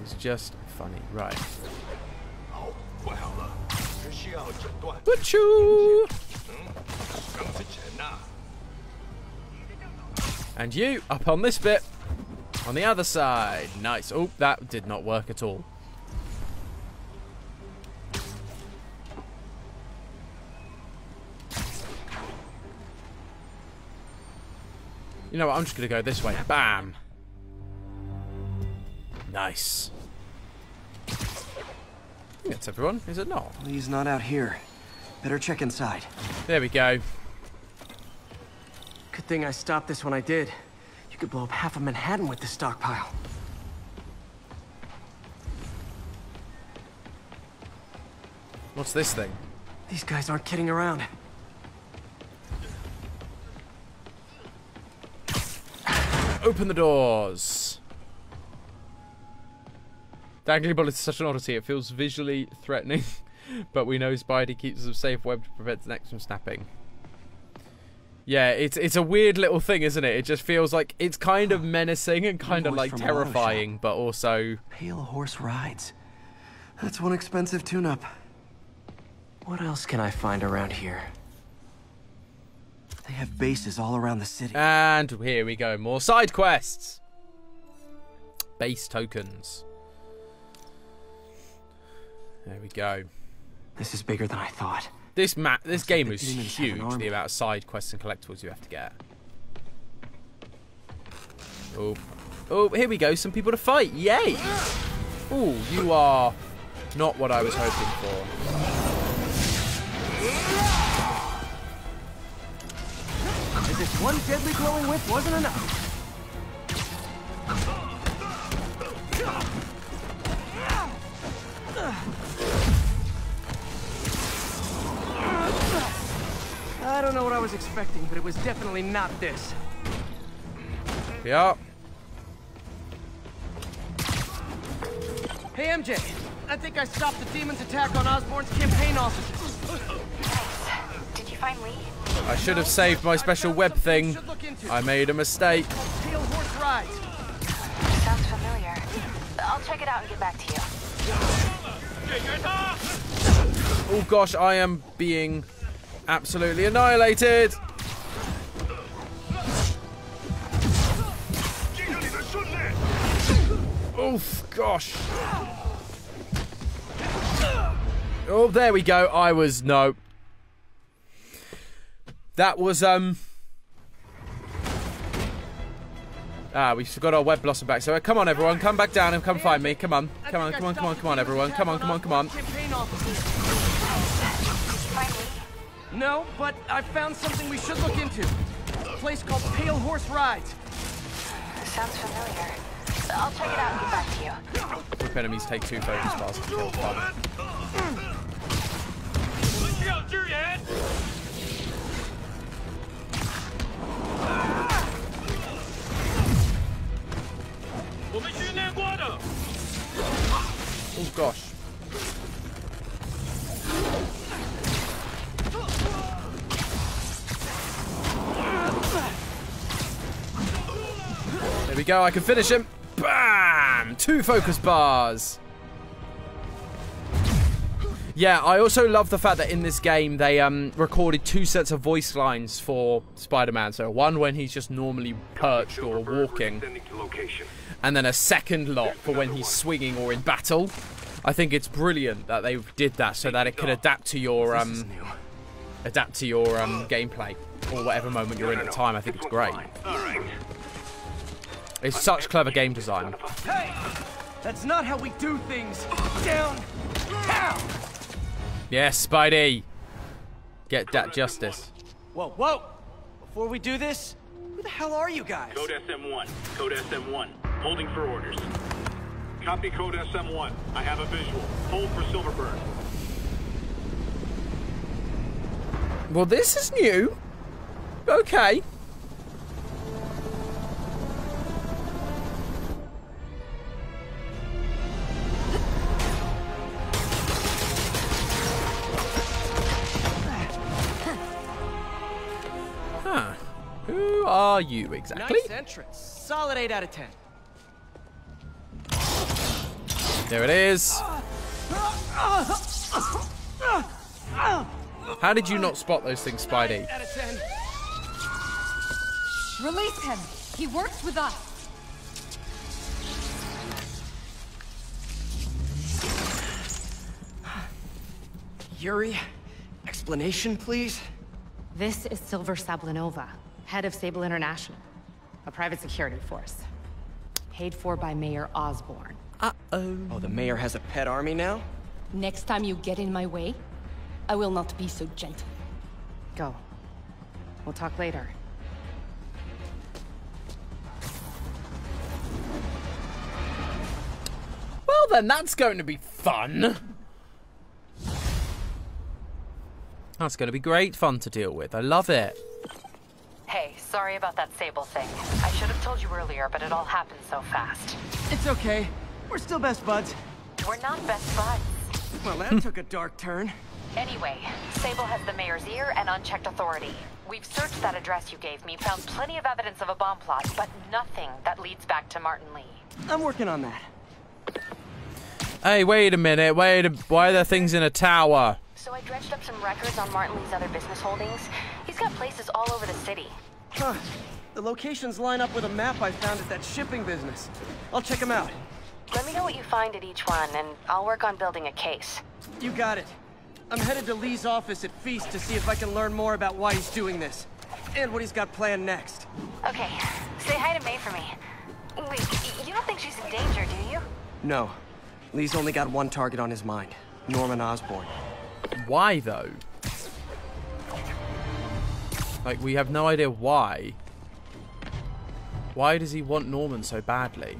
It's just funny, right? Wachoo! And you up on this bit, on the other side. Nice. Oh, that did not work at all. You know what, I'm just going to go this way. Bam! Nice. I think that's everyone, is it not? He's not out here. Better check inside. There we go. Good thing I stopped this when I did. You could blow up half of Manhattan with this stockpile. What's this thing? These guys aren't kidding around. Open the doors. Dangling bullet is such an oddity. It feels visually threatening, but we know Spidey keeps them safe web to prevent the next from snapping. Yeah, it's a weird little thing, isn't it? It just feels like it's kind of menacing and kind of like terrifying, but also... Pale Horse Rides. That's one expensive tune-up. What else can I find around here? They have bases all around the city. And here we go. More side quests. Base tokens. There we go. This is bigger than I thought. This game is huge, the amount of side quests and collectibles you have to get. Oh. Oh, here we go. Some people to fight. Yay! Ooh, you are not what I was hoping for. As if one deadly glowing whip wasn't enough. I don't know what I was expecting, but it was definitely not this. Yeah. Hey, MJ. I think I stopped the demon's attack on Osborn's campaign offices. Did you find Lee? I should have saved my special web thing. I made a mistake. Pale Horse Rides. Sounds familiar. I'll check it out and get back to you. Oh gosh, I am being absolutely annihilated. Oof, gosh. Oh, there we go. I was, no. That was, we've got our web blossom back. So come on, everyone. Come back down and come find me. Come on. Come on, come on, come on, come on, everyone. Come on, come on, come on. No, but I found something we should look into. A place called Pale Horse Rides. Sounds familiar. I'll check it out and get back to you. If enemies take 2 focus bars to kill one. Oh gosh. There we go, I can finish him. Bam! 2 focus bars. Yeah, I also love the fact that in this game they recorded 2 sets of voice lines for Spider-Man. So one when he's just normally perched or walking, and then a second lot for when he's swinging or in battle. I think it's brilliant that they did that so that it can adapt to your gameplay or whatever moment you're in at the time. I think it's great. It's such clever game design. Hey, that's not how we do things. Down. Yes, Spidey. Get that justice. Whoa, whoa. Before we do this, who the hell are you guys? Code SM1. Code SM1. Holding for orders. Copy code SM1. I have a visual. Hold for Silverburn. Well, this is new. Okay. Huh. Who are you exactly? Nice entrance. Solid 8 out of 10. There it is. How did you not spot those things, Spidey? 9 out of 10. Release him. He works with us. Yuri, explanation, please? This is Silver Sablinova, head of Sable International, a private security force. Paid for by Mayor Osborn. Uh-oh. Oh, the mayor has a pet army now? Next time you get in my way, I will not be so gentle. Go. We'll talk later. Well then, that's going to be fun. That's going to be great fun to deal with. I love it. Hey, sorry about that Sable thing. I should have told you earlier, but it all happened so fast. It's okay. We're still best buds. We're not best buds. Well, that took a dark turn. Anyway, Sable has the mayor's ear and unchecked authority. We've searched that address you gave me, found plenty of evidence of a bomb plot, but nothing that leads back to Martin Lee. I'm working on that. Hey, wait a minute. Why are there things in a tower? So I dredged up some records on Martin Lee's other business holdings. He's got places all over the city. Huh. The locations line up with a map I found at that shipping business. I'll check them out. Let me know what you find at each one, and I'll work on building a case. You got it. I'm headed to Lee's office at Feast to see if I can learn more about why he's doing this. And what he's got planned next. Okay, say hi to May for me. Wait, you don't think she's in danger, do you? No. Lee's only got one target on his mind. Norman Osborn. Why, though? Like, we have no idea why. Why does he want Norman so badly?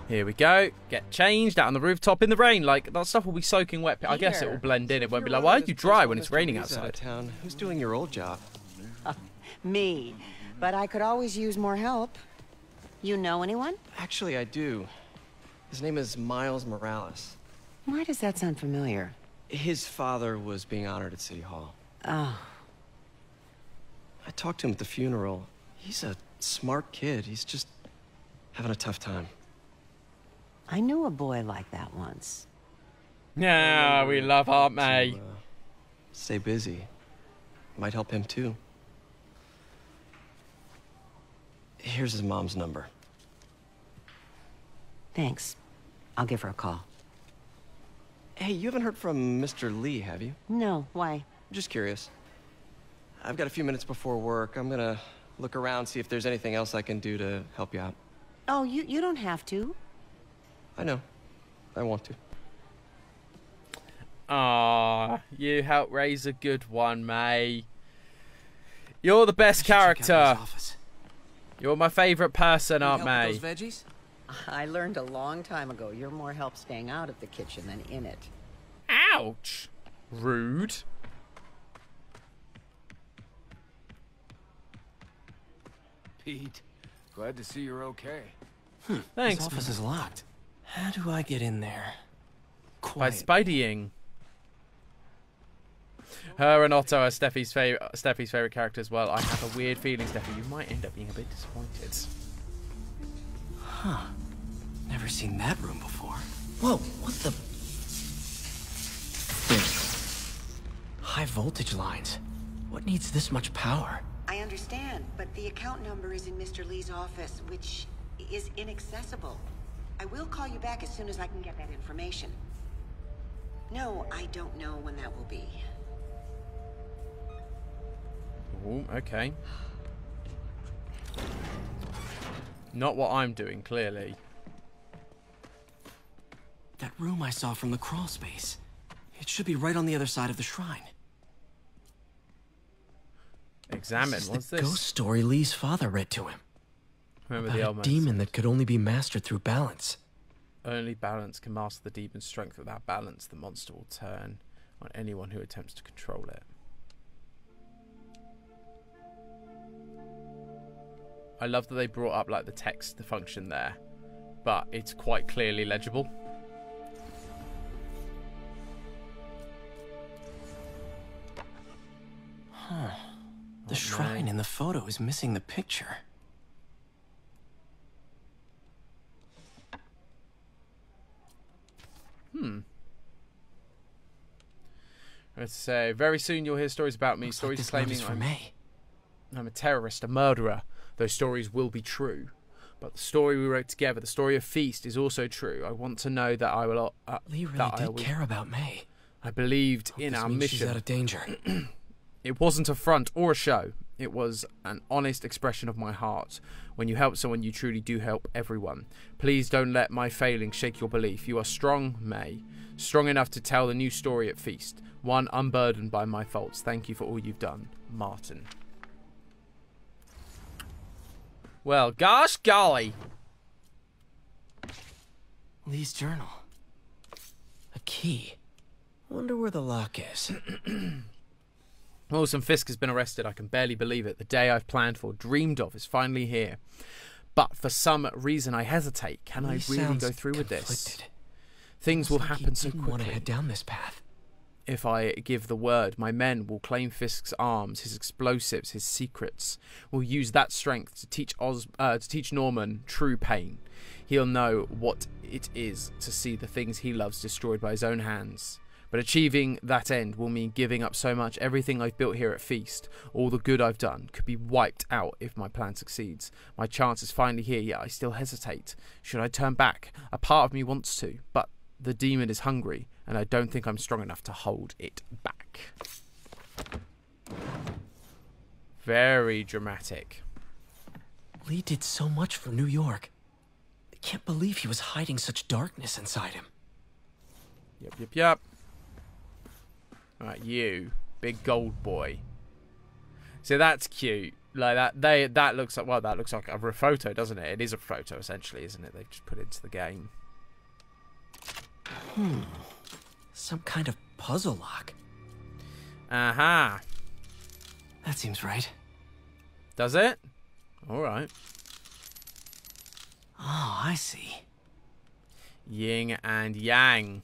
Here we go. Get changed out on the rooftop in the rain. Like, that stuff will be soaking wet. I guess it will blend in. It won't be like, why are you dry when it's raining outside? Town. Who's doing your old job? Me. But I could always use more help. You know anyone? Actually, I do. His name is Miles Morales. Why does that sound familiar? His father was being honored at City Hall. Oh. I talked to him at the funeral. He's a smart kid. He's just having a tough time. I knew a boy like that once. Yeah, we love Aunt May. Stay busy. Might help him too. Here's his mom's number. Thanks. I'll give her a call. Hey, you haven't heard from Mr. Lee, have you? No, why? Just curious. I've got a few minutes before work. I'm gonna look around, see if there's anything else I can do to help you out. Oh, you don't have to. I know. I want to. Ah, you helped raise a good one, May. You're the best character. You're my favourite person, Aunt May. Those veggies? I learned a long time ago you're more help staying out of the kitchen than in it. Ouch. Rude. Pete, glad to see you're okay. Thanks. This office is locked. How do I get in there? By Spideying. Her and Otto are Steffi's favorite character as well. I have a weird feeling, Steffi, you might end up being a bit disappointed. Huh. Never seen that room before. Whoa, what the? High voltage lines. What needs this much power? I understand, but the account number is in Mr. Lee's office, which is inaccessible. I will call you back as soon as I can get that information. No, I don't know when that will be. Ooh, okay. Not what I'm doing, clearly. That room I saw from the crawl space. It should be right on the other side of the shrine. Examine. What's this? Ghost story Lee's father read to him. Remember about the a old man demon said, that could only be mastered through balance. only balance can master the demon's strength. Without balance, the monster will turn on anyone who attempts to control it. I love that they brought up like the text, the function there, but it's quite clearly legible. Huh. The shrine in the photo is missing the picture. Let's say, very soon you'll hear stories about me. Looks Stories like this claiming note is for May. I'm a terrorist, a murderer. Those stories will be true. But the story we wrote together, the story of Feast, is also true. I want to know that I will... Lee really did care about May. I believed in our mission. She's out of danger. It wasn't a front or a show. It was an honest expression of my heart. When you help someone, you truly do help everyone. Please don't let my failings shake your belief. You are strong, May. Strong enough to tell the new story at Feast. One unburdened by my faults. Thank you for all you've done. Martin. Well, gosh golly. Lee's journal. A key. Wonder where the lock is. Wilson Fisk has been arrested. I can barely believe it. The day I've planned for, dreamed of, is finally here. But for some reason I hesitate. Can I really go through with this? Things will happen so quickly. Want to head down this path. If I give the word, my men will claim Fisk's arms, his explosives, his secrets. We'll use that strength to teach Norman true pain. He'll know what it is to see the things he loves destroyed by his own hands. But achieving that end will mean giving up so much. Everything I've built here at Feast, all the good I've done, could be wiped out if my plan succeeds. My chance is finally here, yet I still hesitate. Should I turn back? A part of me wants to, but the demon is hungry, and I don't think I'm strong enough to hold it back. Very dramatic. Lee did so much for New York. I can't believe he was hiding such darkness inside him. Yep. Alright, you. Big gold boy. So that's cute. Like that looks like, well, that looks like a photo, doesn't it? It is a photo, essentially, isn't it? They've just put it into the game. Some kind of puzzle lock. Aha. That seems right. Does it? Alright. Oh, I see. Yin and yang.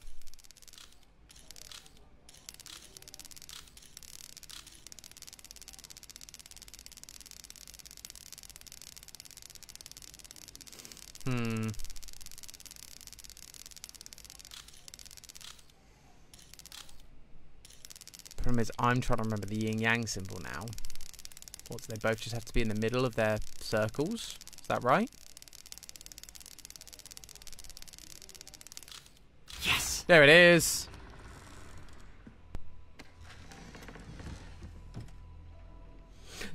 Problem is, I'm trying to remember the yin-yang symbol now. What, do they both just have to be in the middle of their circles? Is that right? Yes! There it is!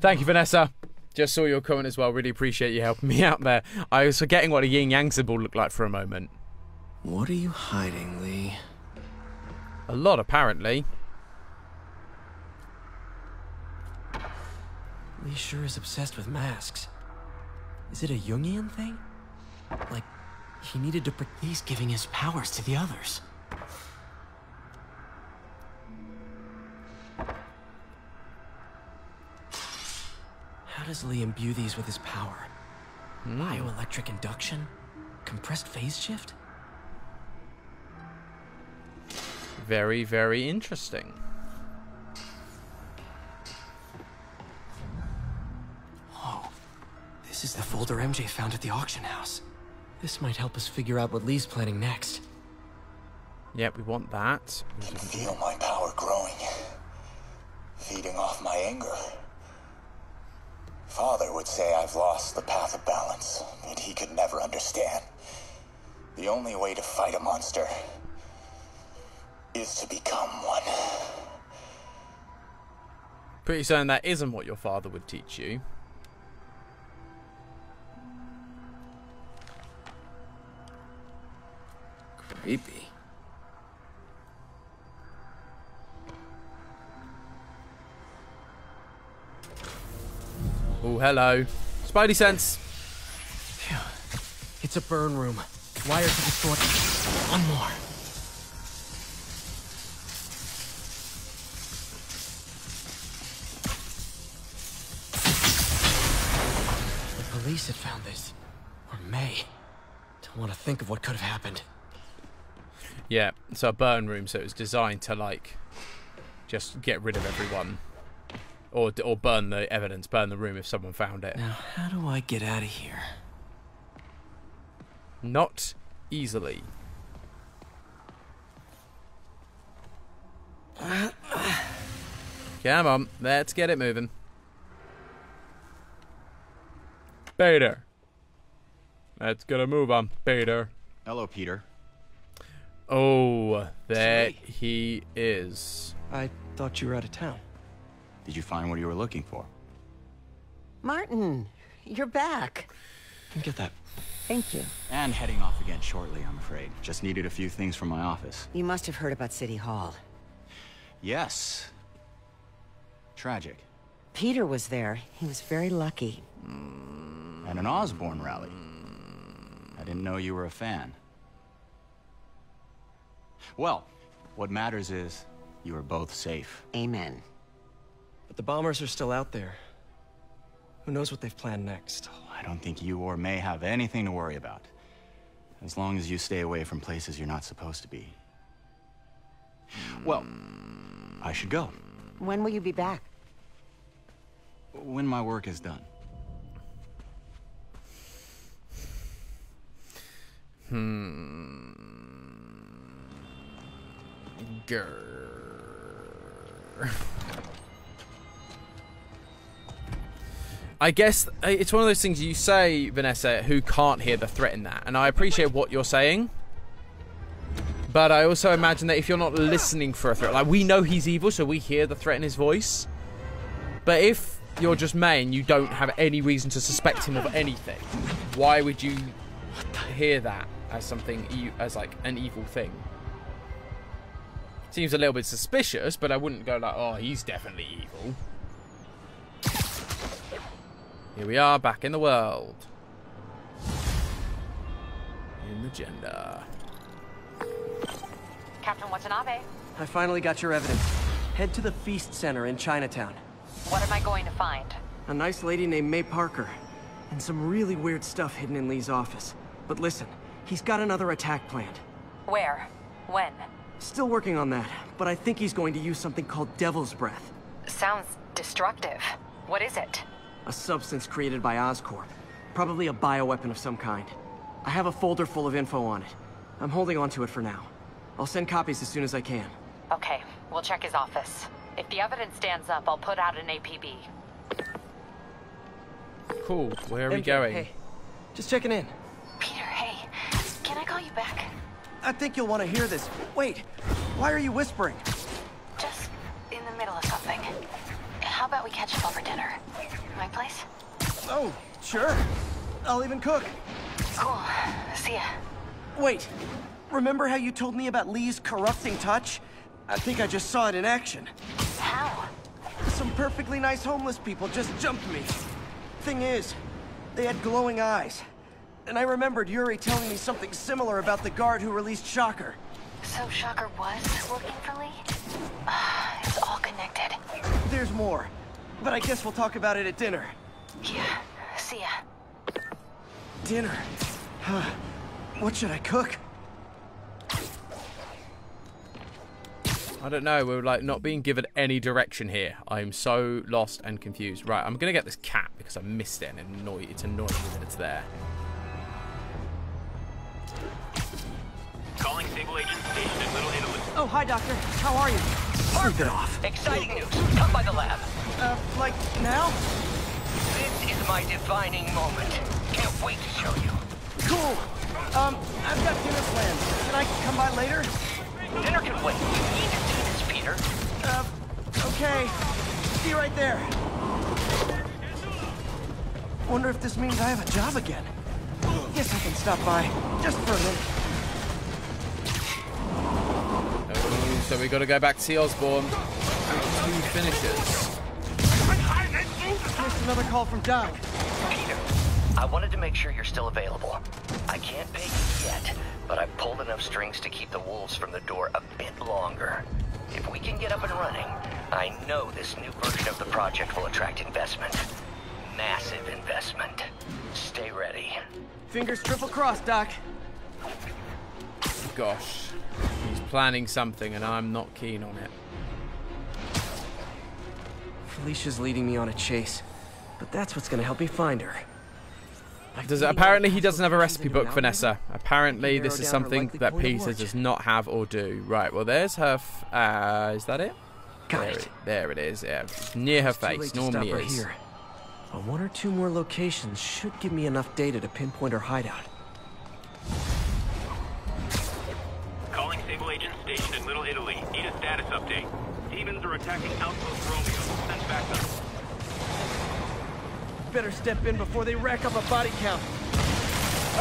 Thank you, Vanessa. Just saw your comment as well. Really appreciate you helping me out there. I was forgetting what a yin-yang symbol looked like for a moment. What are you hiding, Lee? A lot, apparently. Lee sure is obsessed with masks. Is it a Jungian thing? Like, he needed to... He's giving his powers to the others. How does Lee imbue these with his power? Bioelectric induction? Compressed phase shift? Very, very interesting. Oh, this is the folder MJ found at the auction house. This might help us figure out what Lee's planning next. Yep, we want that. I can feel my power growing, feeding off my anger. Father would say I've lost the path of balance, that he could never understand. The only way to fight a monster is to become one. Pretty certain that isn't what your father would teach you. Creepy. Oh, hello. Spidey sense. It's a burn room. Wired to destroy. One more. The police had found this. Or May. Don't want to think of what could have happened. Yeah, so a burn room, so it was designed to, like, just get rid of everyone. Or burn the evidence, burn the room if someone found it. Now, how do I get out of here? Not easily. Come on, let's get it moving. Peter. Let's get a move on, Peter. Hello, Peter. Oh, there he is. I thought you were out of town. Did you find what you were looking for? Martin, you're back. Get that. Thank you. And heading off again shortly, I'm afraid. Just needed a few things from my office. You must have heard about City Hall. Yes. Tragic. Peter was there. He was very lucky. At an Osborn rally. I didn't know you were a fan. Well, what matters is you are both safe. Amen. But the bombers are still out there. Who knows what they've planned next? I don't think you or May have anything to worry about. As long as you stay away from places you're not supposed to be. Well, I should go. When will you be back? When my work is done. I guess it's one of those things you say, Vanessa, who can't hear the threat in that. And I appreciate what you're saying. But I also imagine that if you're not listening for a threat, like, we know he's evil, so we hear the threat in his voice. But if you're just May and you don't have any reason to suspect him of anything, why would you hear that as something, as like an evil thing? Seems a little bit suspicious, but I wouldn't go like, oh, he's definitely evil. Here we are, back in the world. In Magenta. Captain Watanabe. I finally got your evidence. Head to the Feast Center in Chinatown. What am I going to find? A nice lady named May Parker. And some really weird stuff hidden in Lee's office. But listen, he's got another attack planned. Where? When? Still working on that, but I think he's going to use something called Devil's Breath. Sounds destructive. What is it? A substance created by Oscorp. Probably a bioweapon of some kind. I have a folder full of info on it. I'm holding on to it for now. I'll send copies as soon as I can. Okay, we'll check his office. If the evidence stands up, I'll put out an APB. Cool. Where are we MJ, going? Hey, just checking in. Peter, hey. Can I call you back? I think you'll want to hear this. Wait, why are you whispering? Just in the middle of something. How about we catch up over dinner? My place? Oh, sure. I'll even cook. Cool. See ya. Wait, remember how you told me about Lee's corrupting touch? I think I just saw it in action. How? Some perfectly nice homeless people just jumped me. Thing is, they had glowing eyes. And I remembered Yuri telling me something similar about the guard who released Shocker. So Shocker was working for Lee? It's all connected. There's more, but I guess we'll talk about it at dinner. Yeah, see ya. Dinner? What should I cook? I don't know. We're like not being given any direction here. I'm so lost and confused. Right, I'm gonna get this cat because I missed it and it's annoying me that it's there. Calling Sable Agent stationed in Little Italy. Oh, hi, Doctor. How are you? Sleep it off. Exciting news. Come by the lab. Like now? This is my defining moment. Can't wait to show you. Cool. I've got dinner planned. Can I come by later? Dinner can wait. You need to see this, Peter. Okay. See you right there. Wonder if this means I have a job again. Guess I can stop by. Just for a minute. Oh, so we gotta go back to see Osborn. 2 finishers. Missed another call from Doc. Peter, I wanted to make sure you're still available. I can't pay you yet, but I've pulled enough strings to keep the wolves from the door a bit longer. If we can get up and running, I know this new version of the project will attract investment. Massive investment. Stay ready. Fingers triple crossed, Doc. Gosh. He's planning something and I'm not keen on it. Felicia's leading me on a chase, but that's what's gonna help me find her. Apparently he doesn't have a recipe book, Vanessa. Apparently this is something that Peter does not have or do. Right, well there's her... is that it? There it is, yeah. Near her face, normally is. Here. But one or two more locations should give me enough data to pinpoint her hideout. Calling Sable agent stationed in Little Italy. Need a status update. Demons are attacking Outpost Romeo. Send backup. Better step in before they rack up a body count.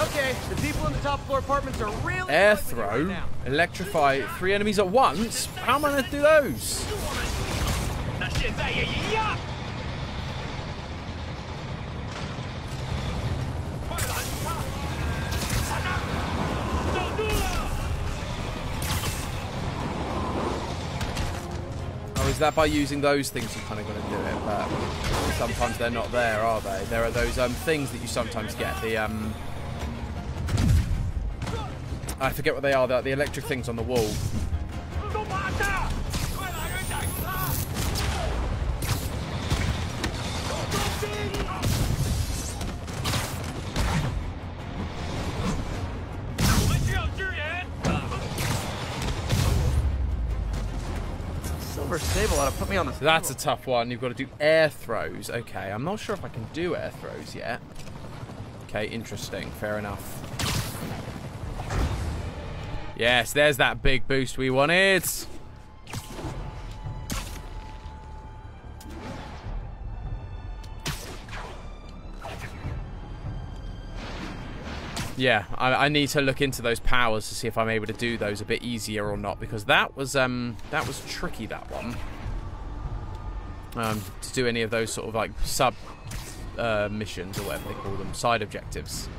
Okay, the people in the top floor apartments are really... Air throw, electrify 3 enemies at once? How am I going to do those? Oh, is that by using those things you kind of got to do it? But sometimes they're not there, are they? There are those things that you sometimes get. The I forget what they are. The electric things on the wall. Silver Sable ought to put me on the... So that's a tough one. You've got to do air throws. Okay, I'm not sure if I can do air throws yet. Okay, interesting. Fair enough. Yes, there's that big boost we wanted. Yeah, I need to look into those powers to see if I'm able to do those a bit easier or not, because that was tricky, that one. To do any of those sort of like sub missions or whatever they call them, side objectives.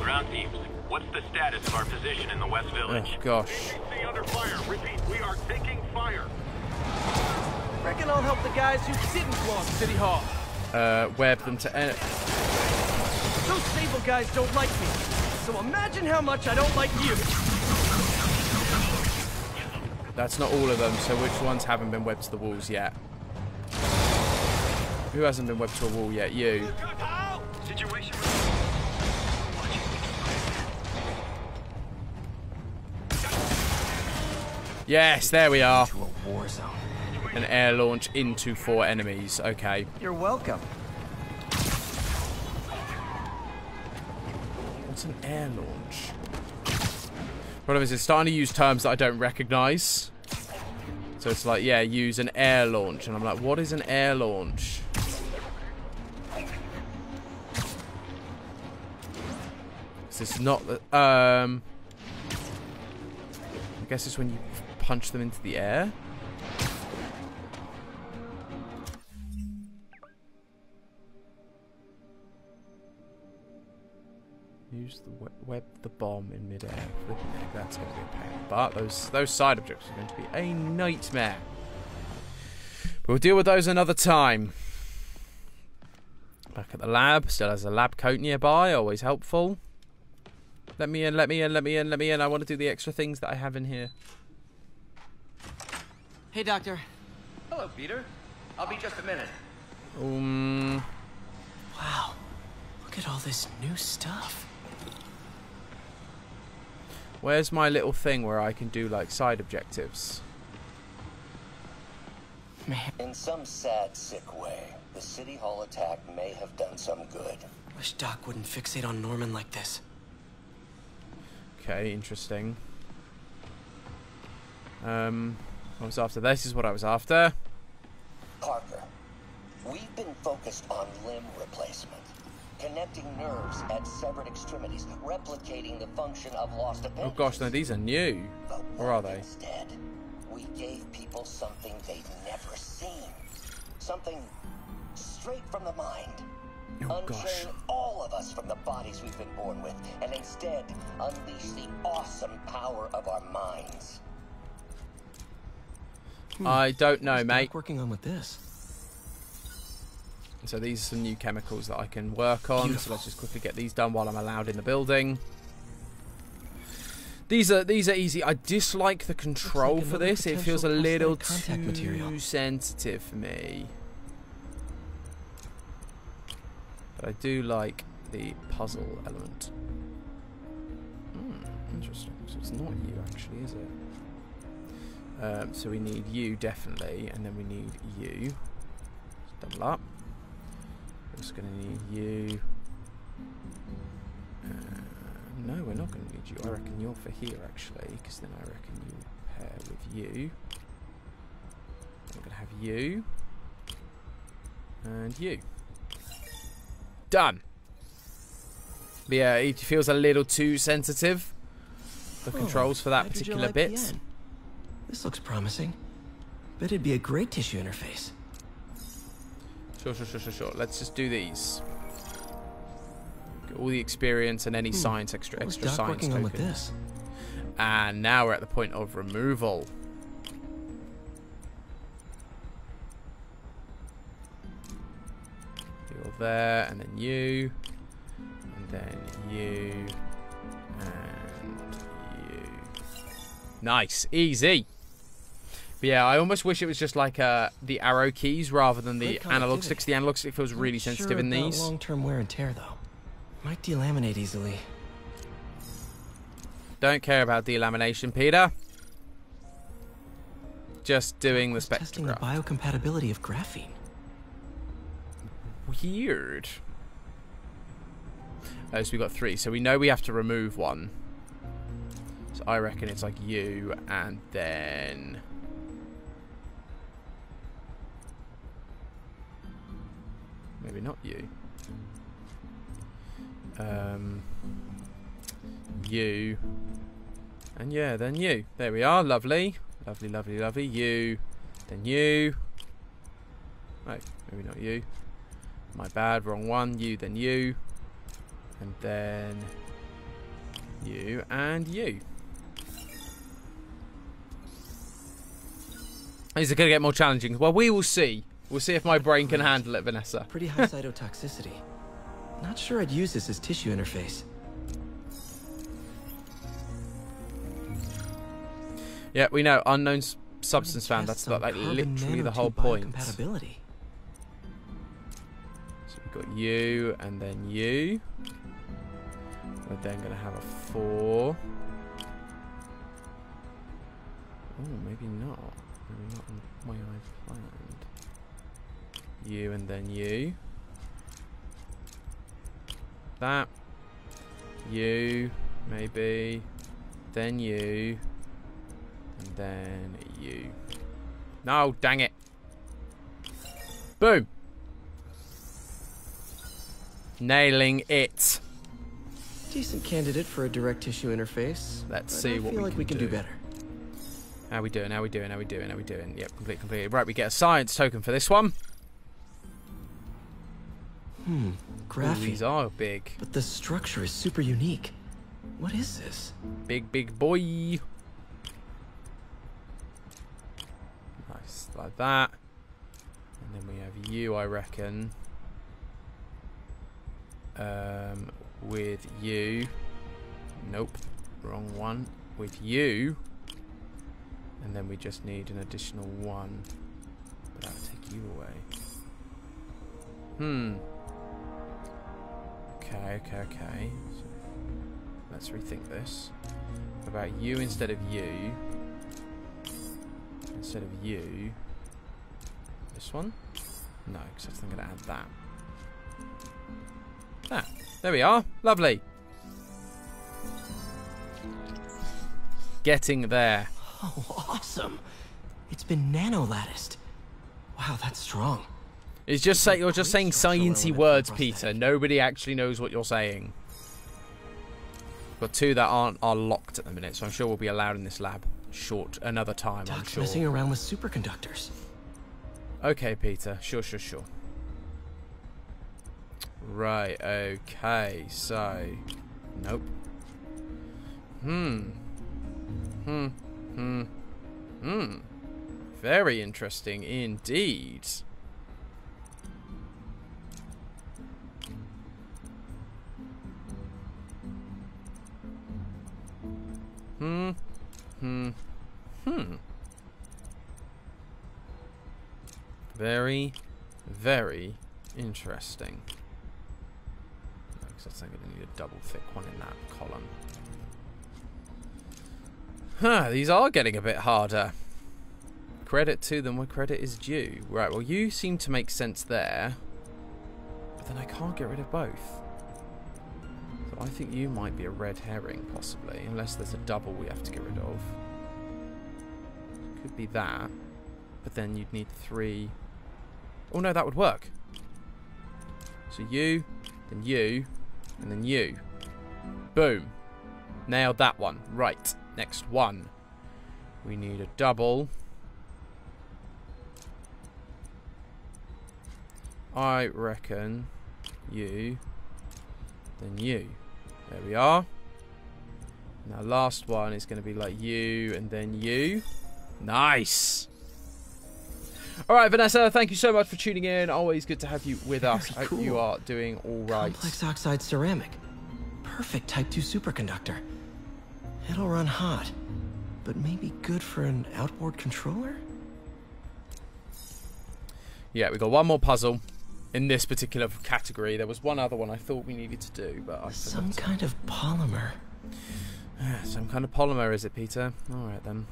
Ground teams, what's the status of our position in the West Village? Oh gosh. APC under fire. Repeat, we are taking fire. Reckon I'll help the guys who didn't blow up City Hall. Web them to... Those Sable guys don't like me, so imagine how much I don't like you. That's not all of them, so which ones haven't been webbed to the walls yet? Who hasn't been webbed to a wall yet? You. Yes, there we are. An air launch into 4 enemies. Okay. You're welcome. What's an air launch? Problem is, it's starting to use terms that I don't recognise. So it's like, yeah, use an air launch. And I'm like, what is an air launch? Is this not the... I guess it's when you punch them into the air. Use the web the bomb in midair. That's going to be a pain. But those side objects are going to be a nightmare. But we'll deal with those another time. Back at the lab. Still has a lab coat nearby. Always helpful. Let me in, let me in, let me in, let me in. I want to do the extra things that I have in here. Hey, Doctor. Hello, Peter. I'll be just a minute. Wow. Look at all this new stuff. Where's my little thing where I can do like side objectives? In some sad, sick way, the City Hall attack may have done some good. Wish Doc wouldn't fixate on Norman like this. Okay, interesting. I was after this is what I was after. Parker, we've been focused on limb replacement. Connecting nerves at severed extremities, replicating the function of lost appendix. Oh gosh, no, these are new. Or are they? Instead, We gave people something they've never seen. Something straight from the mind. Unchain all of us from the bodies we've been born with, and instead unleash the awesome power of our minds. I don't know, mate. Working on with this. So these are some new chemicals that I can work on. Beautiful. So let's just quickly get these done while I'm allowed in the building. These are easy. I dislike the control for this. It feels a little too sensitive for me. But I do like the puzzle element. Interesting. So it's not you actually, is it? So we need you definitely, and then we need you. Let's double up. We're just going to need you. No, we're not going to need you. I reckon you're for here actually, because then I reckon you pair with you. We're going to have you. And you. Done. But yeah, it feels a little too sensitive. The controls for that particular bit. This looks promising. Bet it'd be a great tissue interface. Sure. Let's just do these. Get all the experience and any science, extra science tokens. With this? And now we're at the point of removal. You're there, and then you, and then you, and you. Nice, easy. But yeah, I almost wish it was just like the arrow keys rather than the analog sticks. The analog stick feels really sensitive in these. Long-term wear and tear, though. Might delaminate easily. Don't care about delamination, Peter. Just doing the spectrograph. Testing the biocompatibility of graphene. Weird. So we got 3. So we know we have to remove one. So I reckon it's like you and then... maybe not you. You. And yeah, then you. There we are. Lovely. Lovely. You. Then you. Oh, maybe not you. My bad. Wrong one. You, then you. And then you and you. These are going to get more challenging. Well, we will see. We'll see if my brain can handle it, Vanessa. Pretty high cytotoxicity. Not sure I'd use this as tissue interface. Yeah, we know. Unknown substance found. That's like literally the whole point. So we've got you and then you. We're then going to have a 4. Oh, maybe not. Maybe not in the way I planned. You and then you. That. You, maybe. Then you. And then you. No, dang it. Boom. Nailing it. Decent candidate for a direct tissue interface. Let's see what we can do better. How we doing? Yep, complete. Right, we get a science token for this one. Graphene. These are big. But the structure is super unique. What is this? Big boy. Nice, like that. And then we have you, I reckon. With you. Nope, wrong one. With you. And then we just need an additional 1. But that'll take you away. Okay. So let's rethink this. What about you instead of you? Instead of you. This one? No, because I'm going to add that. That. There we are. Lovely. Getting there. Oh, awesome. It's been nano-latticed. Wow, that's strong. It's just you're just saying sciencey words, Peter. Nobody actually knows what you're saying. got 2 that are locked at the minute, so I'm sure we'll be allowed in this lab another time. I'm sure. Messing around with superconductors. Okay, Peter. Sure. Right. Okay. So, nope. Very interesting indeed. Very, very interesting. Because I think I'm going to need a double thick one in that column. Huh, these are getting a bit harder. Credit to them where credit is due. Right, well, you seem to make sense there. But then I can't get rid of both. So I think you might be a red herring, possibly. Unless there's a double we have to get rid of. Could be that. But then you'd need 3... Oh, no, that would work. So you, then you, and then you. Boom. Nailed that one. Right. Next one. We need a double. I reckon you, then you. There we are. Now last one is going to be like you and then you. Nice. Alright, Vanessa, thank you so much for tuning in. Always good to have you with us. I hope you are doing alright. Complex oxide ceramic. Perfect Type 2 superconductor. It'll run hot, but maybe good for an outboard controller? Yeah, we got one more puzzle in this particular category. There was one other one I thought we needed to do, but I forgot. Some kind of polymer. Some kind of polymer, is it, Peter? Alright then.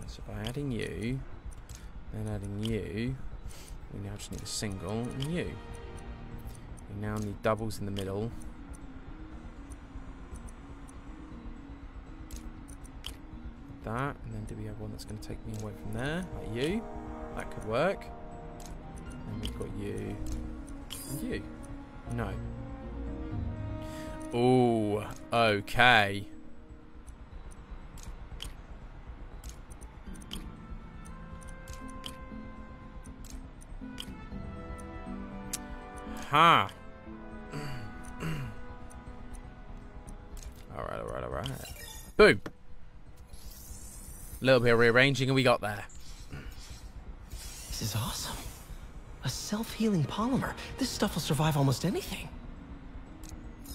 So by adding you, then adding you, we now just need a single and you. We now need doubles in the middle. That, and then do we have one that's going to take me away from there? Like you. That could work. And we've got you and you. No. Ooh, okay. Ha. Alright. Boom. A little bit of rearranging and we got there. This is awesome. A self-healing polymer. This stuff will survive almost anything.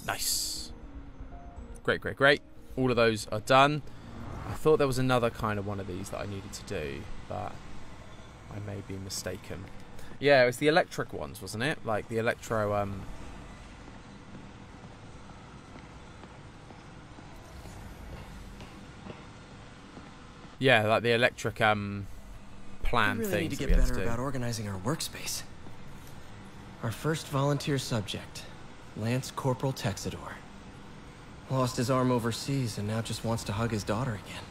Nice. Great. All of those are done. I thought there was another kind of one of these that I needed to do, but I may be mistaken. Yeah, it was the electric ones, wasn't it? Like the electro, yeah, like the electric, plan we really things. Need to get better about organizing our workspace. Our first volunteer subject, Lance Corporal Texidor. Lost his arm overseas and now just wants to hug his daughter again.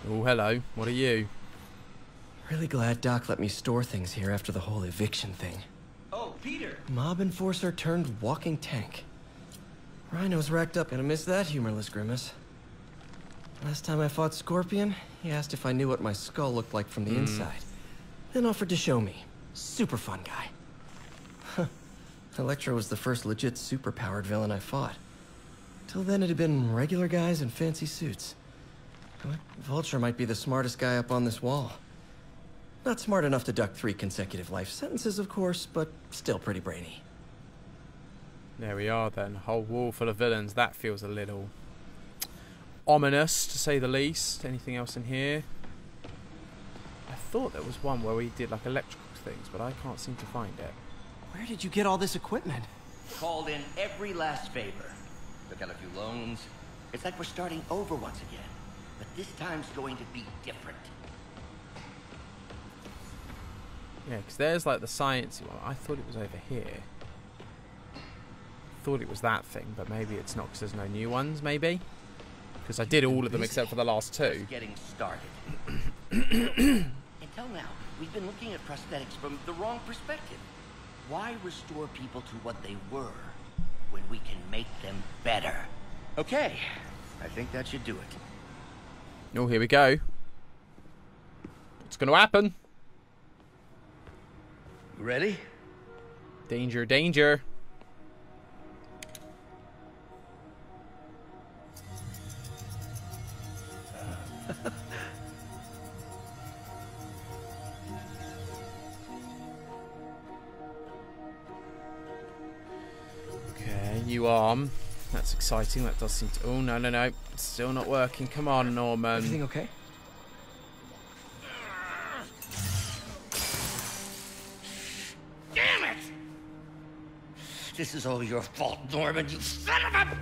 Oh, hello. What are you? Really glad Doc let me store things here after the whole eviction thing. Oh, Peter! Mob enforcer turned walking tank. Rhino's racked up. Gonna miss that humorless grimace. Last time I fought Scorpion, he asked if I knew what my skull looked like from the inside. Then offered to show me. Super fun guy. Electro was the first legit super-powered villain I fought. Till then it had been regular guys in fancy suits. Vulture might be the smartest guy up on this wall. Not smart enough to duck 3 consecutive life sentences, of course, but still pretty brainy. There we are then. Whole wall full of villains. That feels a little ominous, to say the least. Anything else in here? I thought there was one where we did like electrical things, but I can't seem to find it. Where did you get all this equipment? Called in every last favor. Took out a few loans. It's like we're starting over once again. But this time's going to be different. Yeah, because there's like the sciencey one. I thought it was over here. Thought it was that thing, but maybe it's not because there's no new ones, maybe? Because I did all of them except for the last 2. Just getting started. Until now, we've been looking at prosthetics from the wrong perspective. Why restore people to what they were when we can make them better? Okay, I think that should do it. Oh, here we go. What's going to happen? You ready? Danger, danger. Okay, you arm. That's exciting. That does seem to... Oh, no, no, no. It's still not working. Come on, Norman. Everything okay? Damn it! This is all your fault, Norman, you son of a...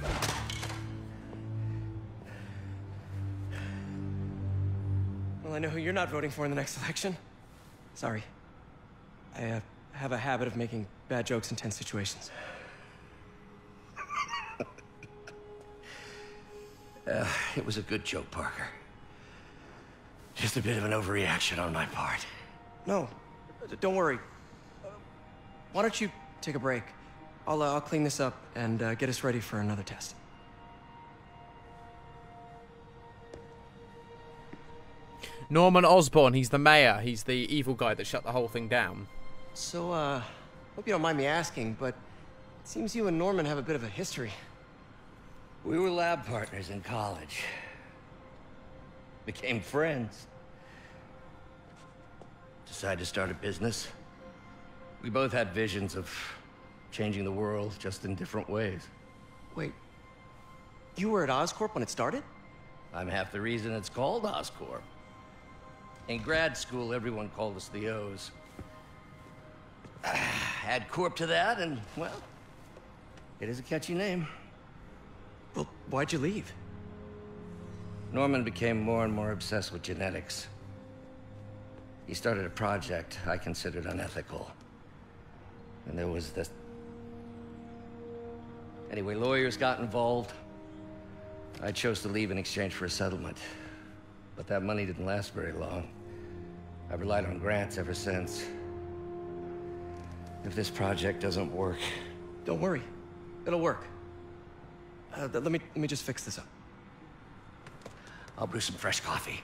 Well, I know who you're not voting for in the next election. Sorry. I have a habit of making bad jokes in tense situations. It was a good joke, Parker. Just a bit of an overreaction on my part. No, don't worry. Why don't you take a break? I'll clean this up and get us ready for another test. Norman Osborn, he's the mayor. He's the evil guy that shut the whole thing down. So, hope you don't mind me asking, but it seems you and Norman have a bit of a history. We were lab partners in college. Became friends. Decided to start a business. We both had visions of changing the world, just in different ways. Wait, you were at Oscorp when it started? I'm half the reason it's called Oscorp. In grad school, everyone called us the O's. Add Corp to that, and, well, it is a catchy name. Well, why'd you leave? Norman became more and more obsessed with genetics. He started a project I considered unethical. And there was this... Anyway, lawyers got involved. I chose to leave in exchange for a settlement. But that money didn't last very long. I've relied on grants ever since. If this project doesn't work... Don't worry. It'll work. Let me just fix this up. I'll brew some fresh coffee.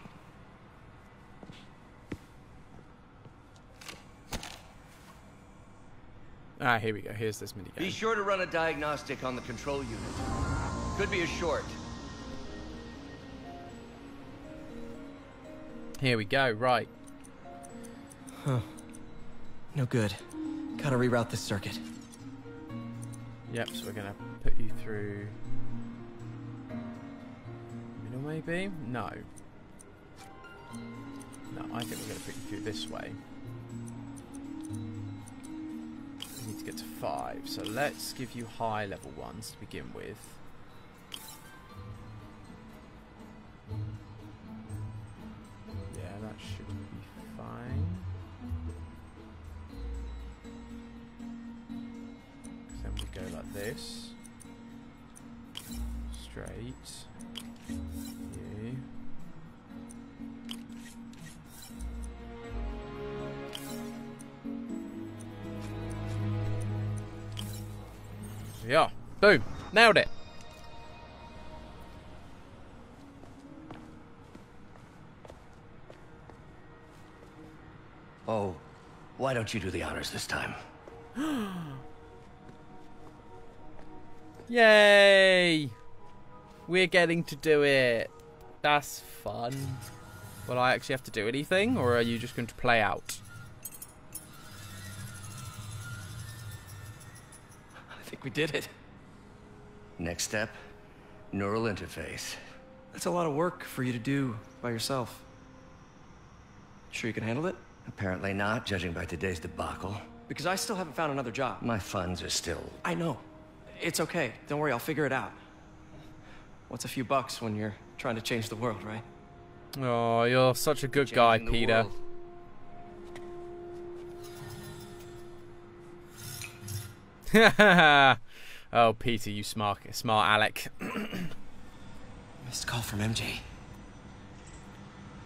Ah, here we go. Here's this minigame. Be sure to run a diagnostic on the control unit. Could be a short. Here we go. Right. Huh. No good. Gotta reroute this circuit. Yep, so we're gonna put you through... middle, maybe? No. No, I think we're gonna put you through this way. We need to get to 5, so let's give you high level ones to begin with. Yeah, that should be fine. Then we go like this. Straight. You. Yeah. Boom. Nailed it. Oh, why don't you do the honors this time? Yay! We're getting to do it. That's fun. Will I actually have to do anything, or are you just going to play out? I think we did it. Next step, neural interface. That's a lot of work for you to do by yourself. Sure you can handle it? Apparently not, judging by today's debacle. Because I still haven't found another job. My funds are still... I know. It's okay. Don't worry, I'll figure it out. What's a few bucks when you're trying to change the world, right? Oh, you're such a good guy, Peter. Oh, Peter, you smart Alec. Missed call from MJ.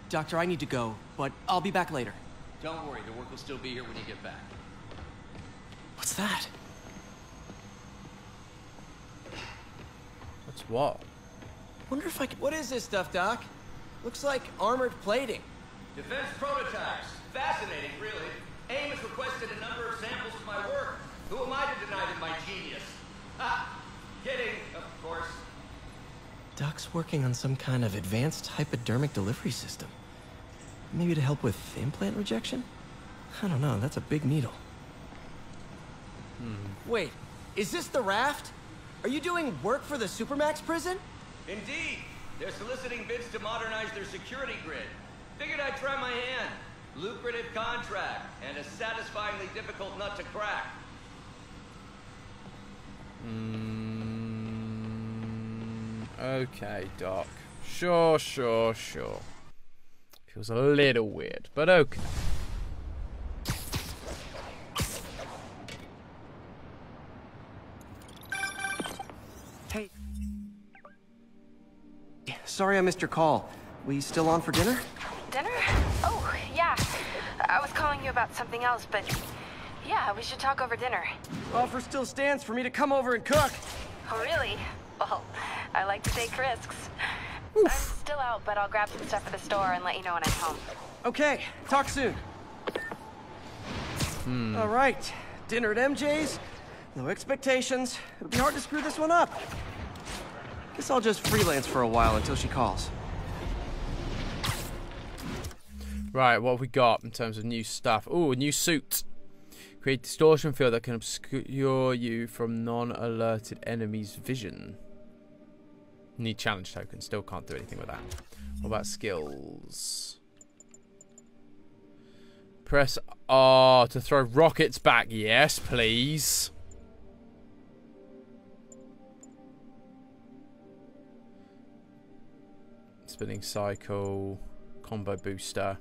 Doctor, I need to go, but I'll be back later. Don't worry, the work will still be here when you get back. What's that? What's what? Wonder if I could... What is this stuff, Doc? Looks like armored plating. Defense prototypes. Fascinating, really. AIM has requested a number of samples of my work. Who am I to deny them my genius? Ha! Kidding, of course. Doc's working on some kind of advanced hypodermic delivery system. Maybe to help with implant rejection? I don't know, that's a big needle. Wait, is this the raft? Are you doing work for the Supermax prison? Indeed. They're soliciting bids to modernize their security grid. Figured I'd try my hand. Lucrative contract, and a satisfyingly difficult nut to crack. Okay, Doc. Sure. Feels a little weird, but okay. Hey. Sorry I missed your call. We still on for dinner? Dinner? Oh, yeah. I was calling you about something else, but yeah, we should talk over dinner. Offer still stands for me to come over and cook. Oh, really? Well, I like to take risks. I'm still out, but I'll grab some stuff at the store and let you know when I'm home. Okay, talk soon. All right, dinner at MJ's. No expectations. It'll be hard to screw this one up. Guess I'll just freelance for a while until she calls. Right, what have we got in terms of new stuff? Oh, a new suit. Create distortion field that can obscure you from non-alerted enemies' vision. Need challenge tokens. Still can't do anything with that. What about skills? Press R to throw rockets back. Yes, please. Spinning cycle. Combo booster.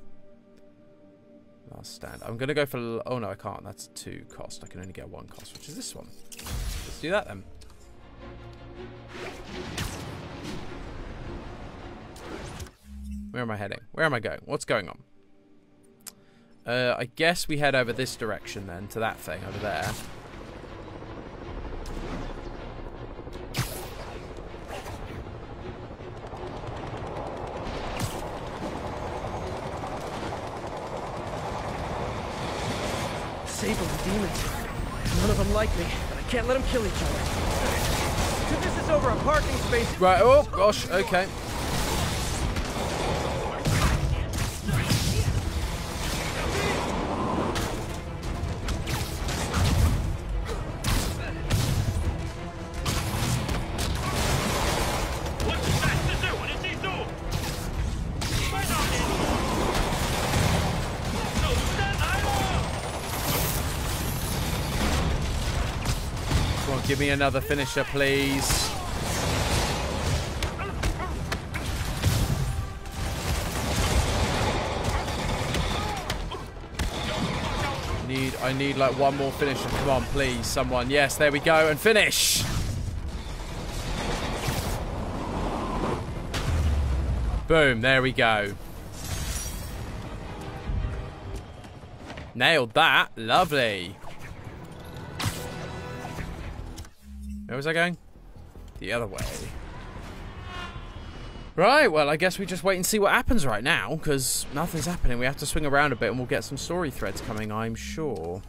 Last stand. I'm going to go for... Oh, no, I can't. That's 2 cost. I can only get 1 cost, which is this one. Let's do that, then. Where am I heading? Where am I going? What's going on? I guess we head over this direction, then, to that thing over there. Sable the demons. None of them like me, but I can't let them kill each other. This is over a parking space. Right, oh, gosh, okay. Give me another finisher, please. I need like one more finisher. Come on, please, someone. Yes, there we go. And finish. Boom, there we go. Nailed that. Lovely. Where was I going? The other way. Right, well, I guess we just wait and see what happens right now, because nothing's happening. We have to swing around a bit and we'll get some story threads coming, I'm sure.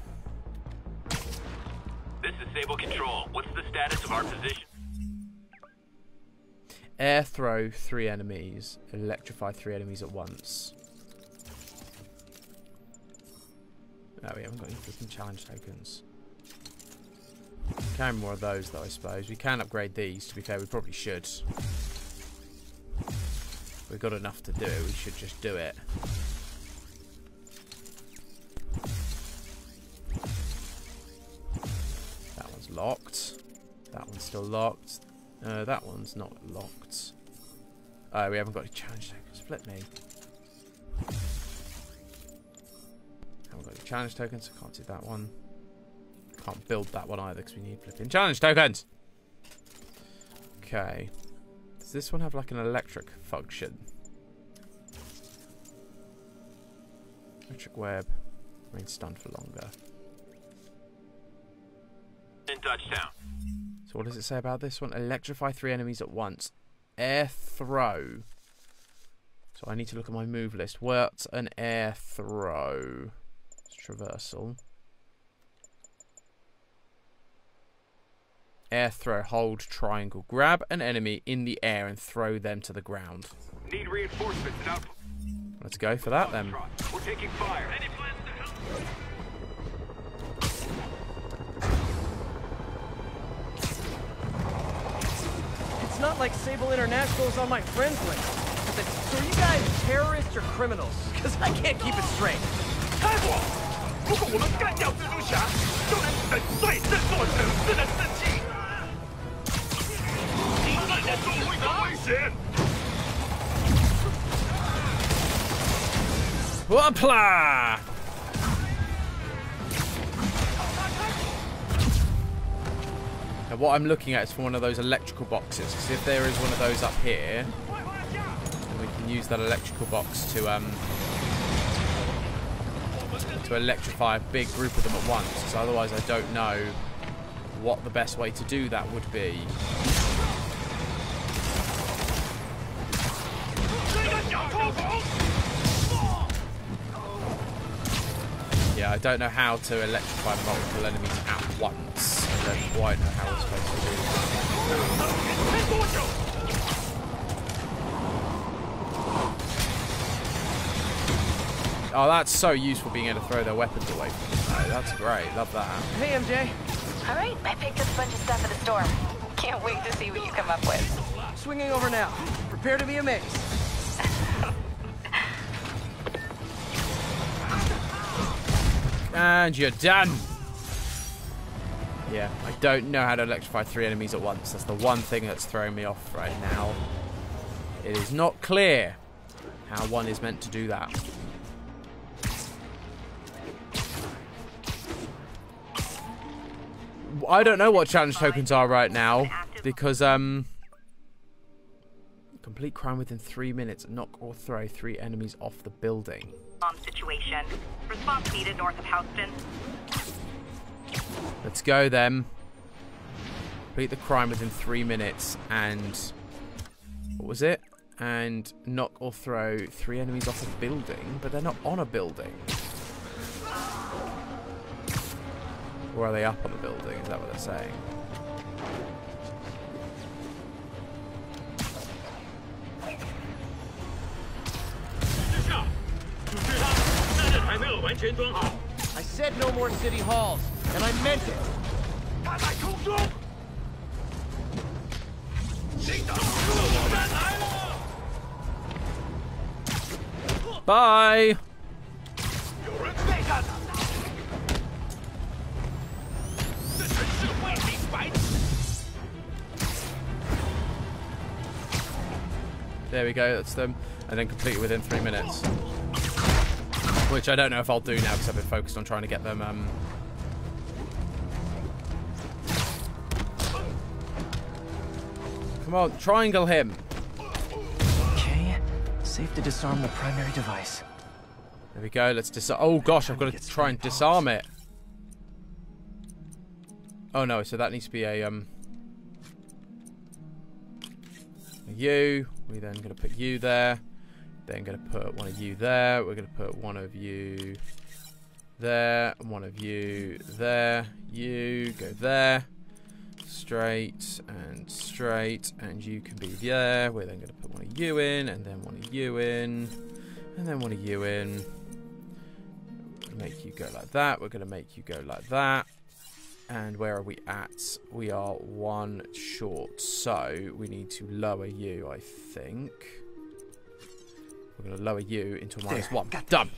This is Sable Control. What's the status of our position? Air throw 3 enemies. Electrify 3 enemies at once. No, we haven't got any freaking challenge tokens. Can more of those, though, I suppose. We can upgrade these, to be fair. We probably should. We've got enough to do. We should just do it. That one's locked. That one's still locked. That one's not locked. Oh, we haven't got any challenge tokens. Flip me. Haven't got any challenge tokens. I can't do that one. Can't build that one either because we need flipping challenge tokens. Okay. Does this one have like an electric function? Electric web. Remain stunned for longer. In touchdown. So what does it say about this one? Electrify 3 enemies at once. Air throw. So I need to look at my move list. What's an air throw? It's traversal. Air throw. Hold triangle. Grab an enemy in the air and throw them to the ground. Need reinforcements and output. Let's go for that then. We're taking fire. Any plans to help? It's not like Sable International is on my friends list. So are you guys terrorists or criminals? Because I can't keep it straight. 如果我们干掉蜘蛛侠，就能粉碎这座城市的士气。你们的社会的危险。 Whoopla! Now what I'm looking at is for one of those electrical boxes. Because if there is one of those up here, then we can use that electrical box to electrify a big group of them at once. Because otherwise I don't know what the best way to do that would be. Yeah, I don't know how to electrify multiple enemies at once. I don't quite know how we're supposed to do that. Oh, that's so useful being able to throw their weapons away from them. Oh, that's great. Love that. Hey, MJ. All right, I picked up a bunch of stuff at the store. Can't wait to see what you come up with. Swinging over now. Prepare to be amazed. And you're done. Yeah, I don't know how to electrify 3 enemies at once. That's the one thing that's throwing me off right now. It is not clear how one is meant to do that. I don't know what challenge tokens are right now because complete crime within 3 minutes. Knock or throw 3 enemies off the building. Situation. Response needed north of Houston. Let's go then. Complete the crime within 3 minutes and what was it? And knock or throw 3 enemies off a building, but they're not on a building. Or are they up on the building? Is that what they're saying? I said no more city halls, and I meant it. Bye. There we go, that's them. And then complete it within 3 minutes. Which I don't know if I'll do now because I've been focused on trying to get them Come on, triangle him. Okay, safe to disarm the primary device. There we go, let's disarm. Oh gosh, I've got to try and disarm it. Oh no, so that needs to be a you. We're then going to put you there. Then going to put one of you there. We're going to put one of you there. And one of you there. You go there. Straight. And you can be there. We're then going to put one of you in. And then one of you in. And then one of you in. We're going to make you go like that. We're going to make you go like that. And where are we at? We are 1 short. So we need to lower you, I think. We're going to lower you into a -1. Done.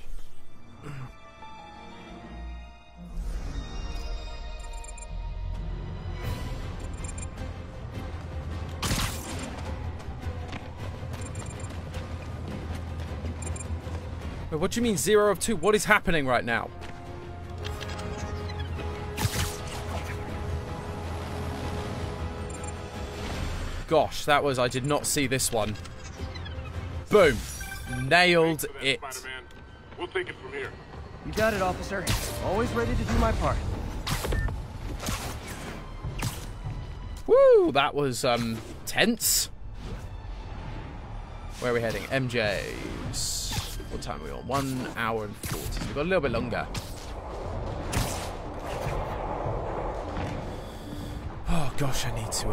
Wait, what do you mean 0 of 2? What is happening right now? Gosh, that was... I did not see this one. Boom. Nailed it. We'll take it from here. You got it, officer. Always ready to do my part. Woo! That was tense. Where are we heading? MJ's. What time are we on? 1 hour and 40. So we've got a little bit longer. Oh gosh, I need to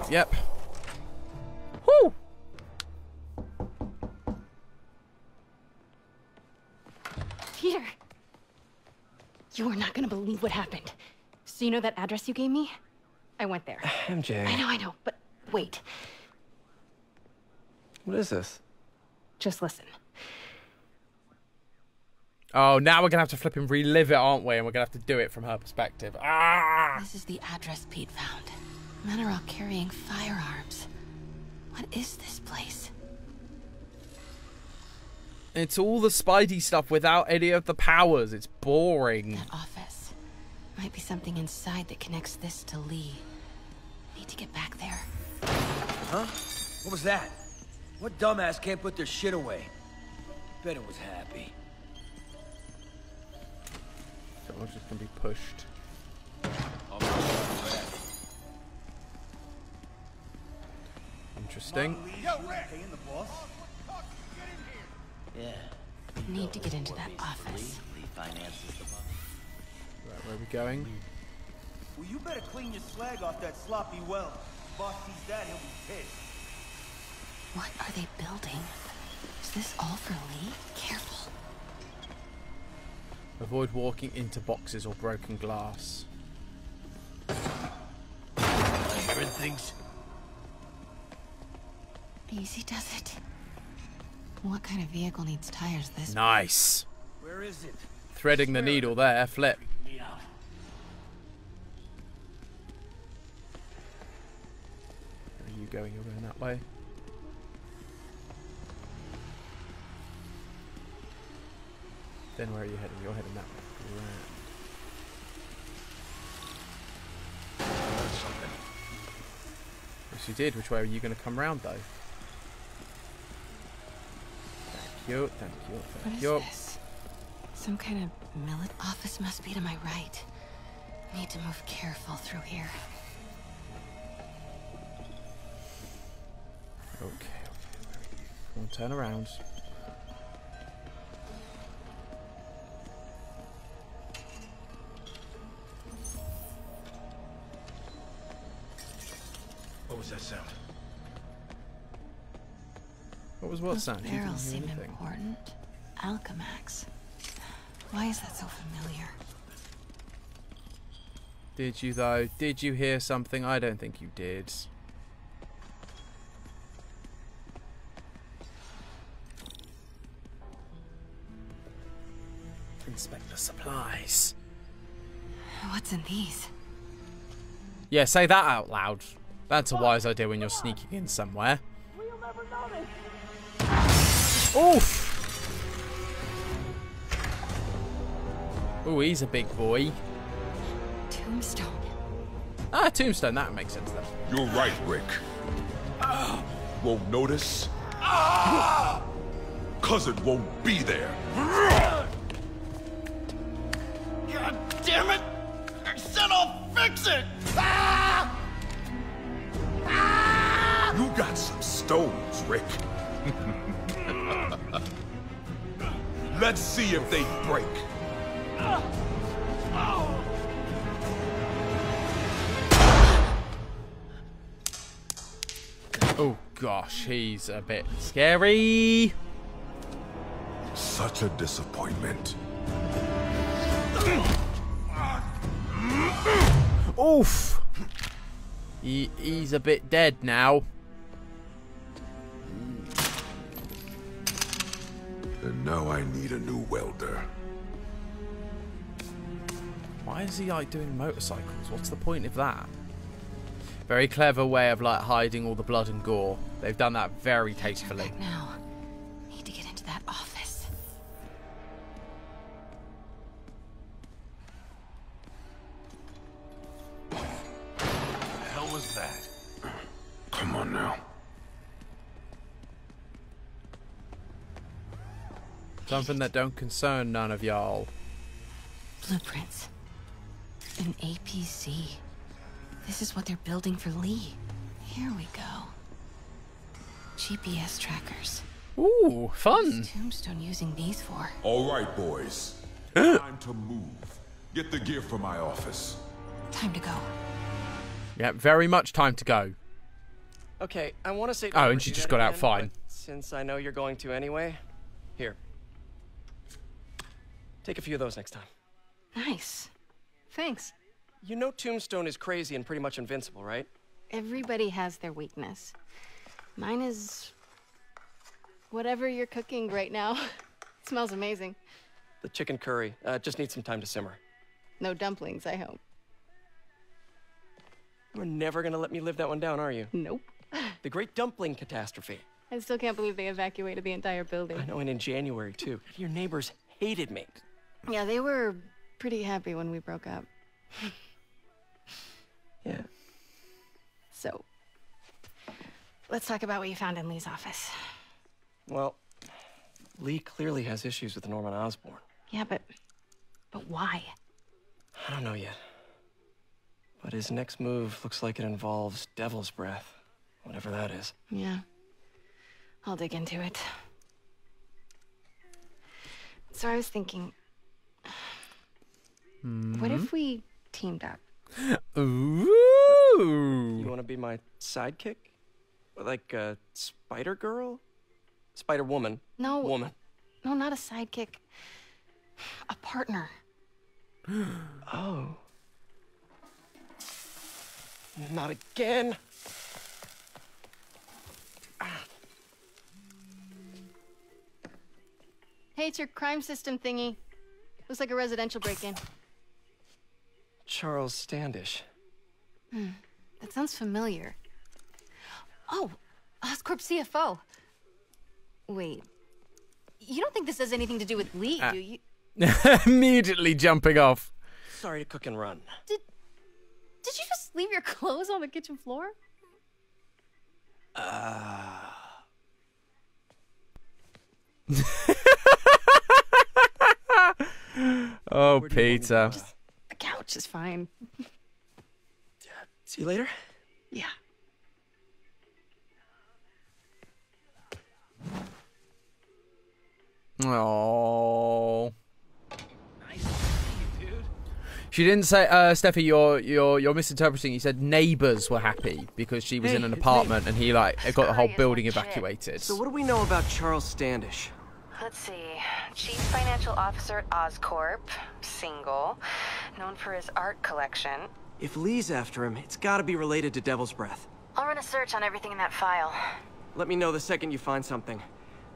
Yep. Woo! Peter, you are not gonna believe what happened. So you know that address you gave me? I went there. MJ. I know, but wait. What is this? Just listen. Oh, now we're gonna have to flip and relive it, aren't we? And we're gonna have to do it from her perspective. Ah! This is the address Pete found. Men are all carrying firearms. What is this place? It's all the Spidey stuff without any of the powers. It's boring. That office. Might be something inside that connects this to Lee. Need to get back there. Huh? What was that? What dumbass can't put their shit away? Bet it was Happy. So we're just gonna be pushed. Interesting. Yeah. Need to get into that office. Right, where are we going? Well, you better clean your slag off that sloppy well. Boss sees that, he'll be pissed. What are they building? Is this all for Lee? Careful. Avoid walking into boxes or broken glass. Hearing things. Easy does it. What kind of vehicle needs tires this? Nice. Where is it? Threading the needle there. Flip. Where are you going? You're going that way. Then where are you heading? You're heading that way. Something. Yes, you did. Which way are you going to come round, though? Thank you. Thank you. Thank you. What is this? Some kind of millet office must be to my right. Need to move careful through here. Okay. Come on, turn around. What was that sound? What was what Those sound? You didn't barrels hear seem anything. important. Alchemax. Why is that so familiar? Did you though? Did you hear something? I don't think you did. Inspect the supplies. What's in these? Yeah, say that out loud. That's a wise idea when you're sneaking in somewhere. Oof! Ooh, he's a big boy. Tombstone. Ah, tombstone. That makes sense then. You're right, Rick. Won't notice? Cause it won't be there. God damn it! I said I'll fix it! You got some stones, Rick. Let's see if they break. Oh gosh, he's a bit scary. Such a disappointment. Oof! He's a bit dead now. And now I need a new welder. Why is he like doing motorcycles? What's the point of that? Very clever way of like hiding all the blood and gore. They've done that very tastefully. Now, need to get into that office. What the hell was that? Come on now. Something that don't concern none of y'all. Blueprints. An APC. This is what they're building for Lee. Here we go. GPS trackers. Ooh, fun. What's Tombstone using these for? All right, boys. Time to move. Get the gear from my office. Time to go. Yeah, very much time to go. Okay, I want to say... Oh, and she just got out fine. Since I know you're going to anyway, here. Take a few of those next time. Nice. Thanks. You know Tombstone is crazy and pretty much invincible, right? Everybody has their weakness. Mine is... whatever you're cooking right now. It smells amazing. The chicken curry. Just needs some time to simmer. No dumplings, I hope. You're never gonna let me live that one down, are you? Nope. The Great Dumpling Catastrophe. I still can't believe they evacuated the entire building. I know, and in January, too. Your neighbors hated me. Yeah, they were pretty happy when we broke up. Yeah. So, let's talk about what you found in Lee's office. Well, Lee clearly has issues with Norman Osborn. Yeah, but why? I don't know yet. But his next move looks like it involves Devil's Breath. Whatever that is. Yeah. I'll dig into it. So I was thinking... what if we teamed up? Ooh! You want to be my sidekick? Like a Spider Girl? Spider Woman? No. Woman. No, not a sidekick. A partner. Oh. Not again. Hey, it's your crime system thingy. Looks like a residential break-in. Charles Standish. That sounds familiar. Oh, Oscorp CFO. Wait. You don't think this has anything to do with Lee, do you? Immediately jumping off. Sorry to cook and run. Did you just leave your clothes on the kitchen floor? Oh, Peter. The couch is fine. See you later? Yeah. Oh. She didn't say, Steffi, you're misinterpreting. You said neighbours were happy because she was in an apartment and he got the whole building evacuated. So what do we know about Charles Standish? Let's see. Chief Financial Officer at Oscorp. Single. Known for his art collection. If Lee's after him, it's gotta be related to Devil's Breath. I'll run a search on everything in that file. Let me know the second you find something.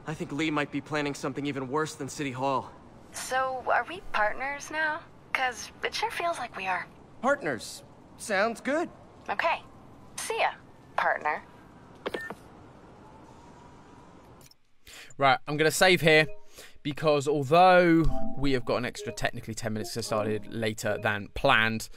I think Lee might be planning something even worse than City Hall. So, are we partners now? 'Cause it sure feels like we are. Partners. Sounds good. Okay. See ya, partner. Right, I'm going to save here because although we have got an extra technically 10 minutes to started later than planned,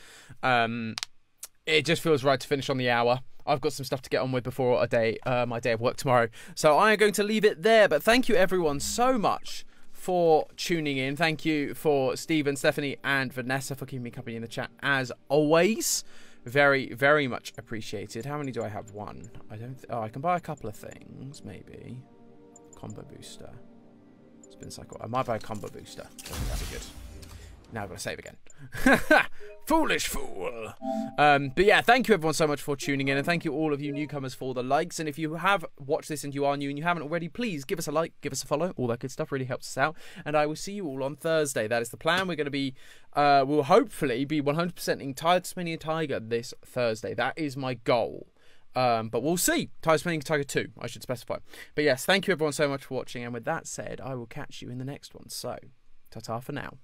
it just feels right to finish on the hour. I've got some stuff to get on with before my day of work tomorrow. So I am going to leave it there. But thank you everyone so much for tuning in. Thank you for Stephen, Stephanie and Vanessa for keeping me company in the chat as always. Very, very much appreciated. How many do I have? One. I can buy a couple of things, maybe. Combo booster. Spin cycle. I might buy a combo booster. That'd be good. Now I've got to save again. Foolish fool. But yeah, thank you everyone so much for tuning in, and thank you all of you newcomers for the likes. And if you have watched this and you are new and you haven't already, please give us a like, give us a follow. All that good stuff really helps us out. And I will see you all on Thursday. That is the plan. We're going to be, we'll hopefully be 100%ing Tasmanian Tiger this Thursday. That is my goal. But we'll see. Tasmanian Tiger 2, I should specify. But yes, thank you everyone so much for watching. And with that said, I will catch you in the next one. So, ta-ta for now.